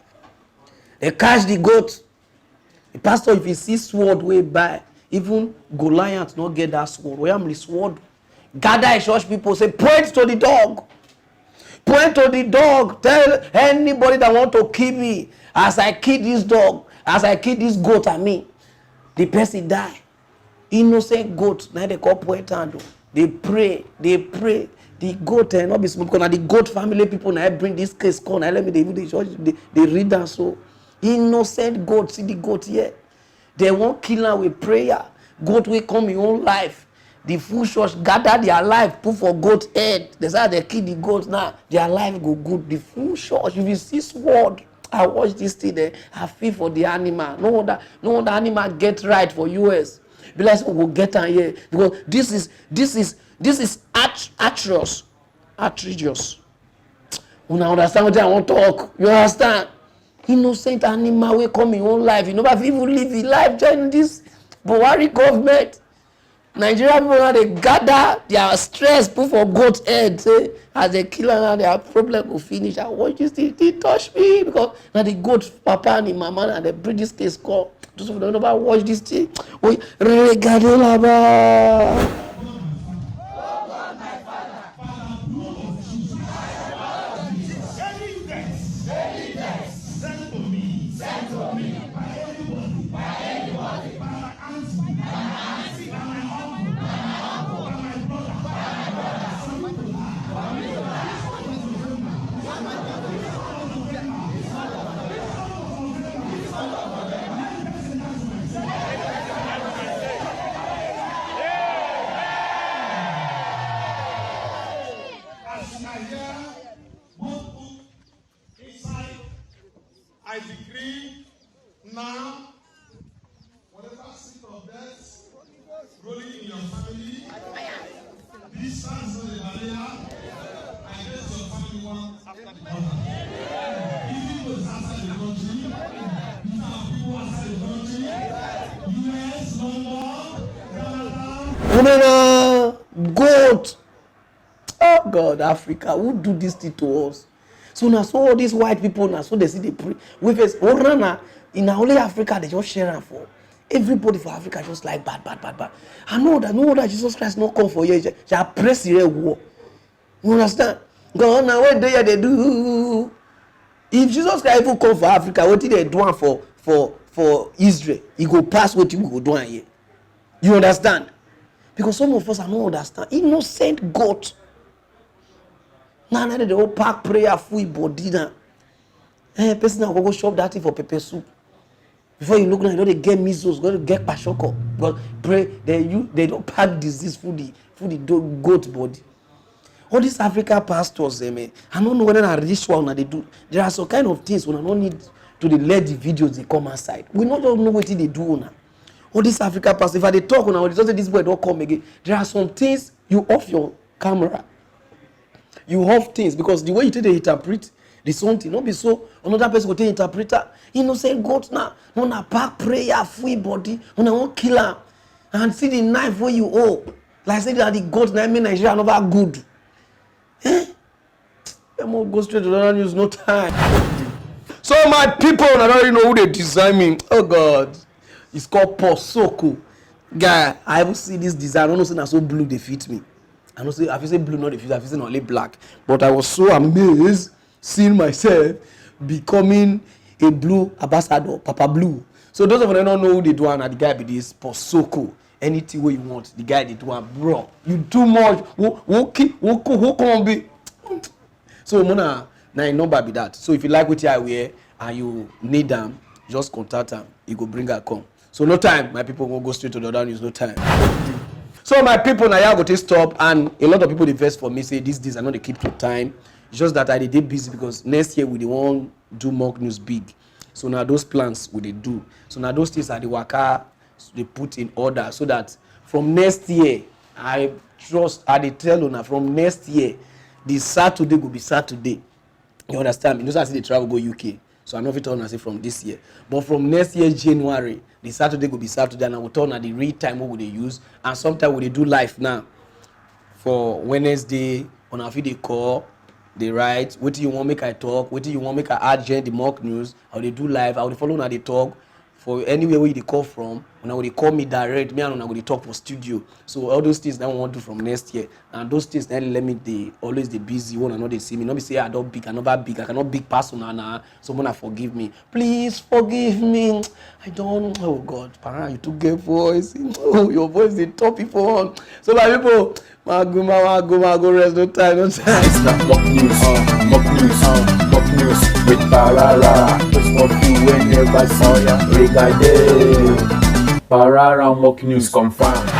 They catch the goat. The pastor if he see sword way buy. Even Goliath not get that sword. Where am the sword? gather a church people, say, point to the dog. Point to the dog. Tell anybody that want to kill me, as I kill this dog, as I kill this goat and me, the person die. Innocent goat, now they call point and they pray. The goat not be small because the goat family people now bring this case come. Now let me the church they read that so innocent goat, see the goat here. They won't kill her with prayer. Goat will come in own life. The full church gather their life, put for goat head. They say they kill the goat now. Their life go good. The full church, if you see this word, I watch this thing there. I feel for the animal. No wonder animal get right for US. Be like we will get on here because this is atrocious. Una understand what I want to talk? You understand? Innocent animal will come in own life. You know, if people live in life join this Buhari government. Nigerian people now they gather their stress put for goat head. Say as they kill her, their problem will finish. I watch this thing, they touch me because now the goat papa and the mama and the British case call. Those of them never watch this thing. We regardez là-bas. I decree now, whatever sick of death rolling in your family, this stands on the barrier, I guess your family one after the other. If it was outside the country, if our people outside the country, US, London, Canada, goat. Oh God, Africa, who do this thing to us? So now, so all these white people now, so they see the pray. We face Orana in only Africa, they just share and for everybody for Africa just like bad. I know that Jesus Christ not come for you. They press the war. You understand? God now what they do. If Jesus Christ even come for Africa, what did they do for Israel? He go pass what you go do here. You understand? Because some of us are not understand. Innocent goat. Now they all pack prayer full body now. Person now go shop that thing for pepper soup. Before you look now, you know they get measles, go to get pashoko. But pray they don't pack disease for the goat body. All these African pastors, I don't know whether they ritual now they do. There are some kind of things when I don't need to let the videos they come outside. We not know what they do now. All these African pastors, if they talk now, they just say this boy don't come again. There are some things you off your camera. You have things because the way you take the interpret the something, not be so another person go take interpreter. You know, say God now, wanna pack prayer full body, wanna want kill her and see the knife where you hold. Like say that the God now make Nigeria never good. Them all go straight to the news, no time. So my people, I don't even know who they design me. Oh God, it's called Posoko. Guy, I haven't seen this design. I don't know say so blue they fit me. I don't say I say blue, not the future, I say only black. But I was so amazed seeing myself becoming a blue ambassador, Papa Blue. So those of you that don't know who they do and the guy be this Posoko. Anything where you want, the guy they do and bro. You too much. Who come be? So Mona now a number be that. So if you like what I wear and you need them, just contact them. You go bring her come. So no time, my people will go straight to the other news, no time. So my people now I go to stop and a lot of people invest for me say these are not they keep to time. It's just that I did busy because next year we dey want do mock news big. So now those plans we dey do. So now those things are the waka they put in order so that from next year I dey tell una from next year the Saturday will be Saturday. You understand me? You know I see the travel go UK. So I know if it turn say from this year. But from next year January, the Saturday will be Saturday and I will turn at the real time what they use. And sometimes we do live now. For Wednesday, on our video call, they write, what do you want make I talk? What do you want make I add the mock news? How they do live, how they follow now they talk. For anywhere where they call from, When they call me direct, me and when they talk for studio. So all those things that I want to do from next year. And those things that let me always the busy one and not they see me. Not be say I don't big, I never big, I cannot big person now. Someone forgive me. Please forgive me. I don't. Oh God, Pararan, you too get voice. Oh, your voice the top people. So my people, my go rest no time. Mock news with Pararan. Just mock you whenever saw ya. Pararan mock news confirmed.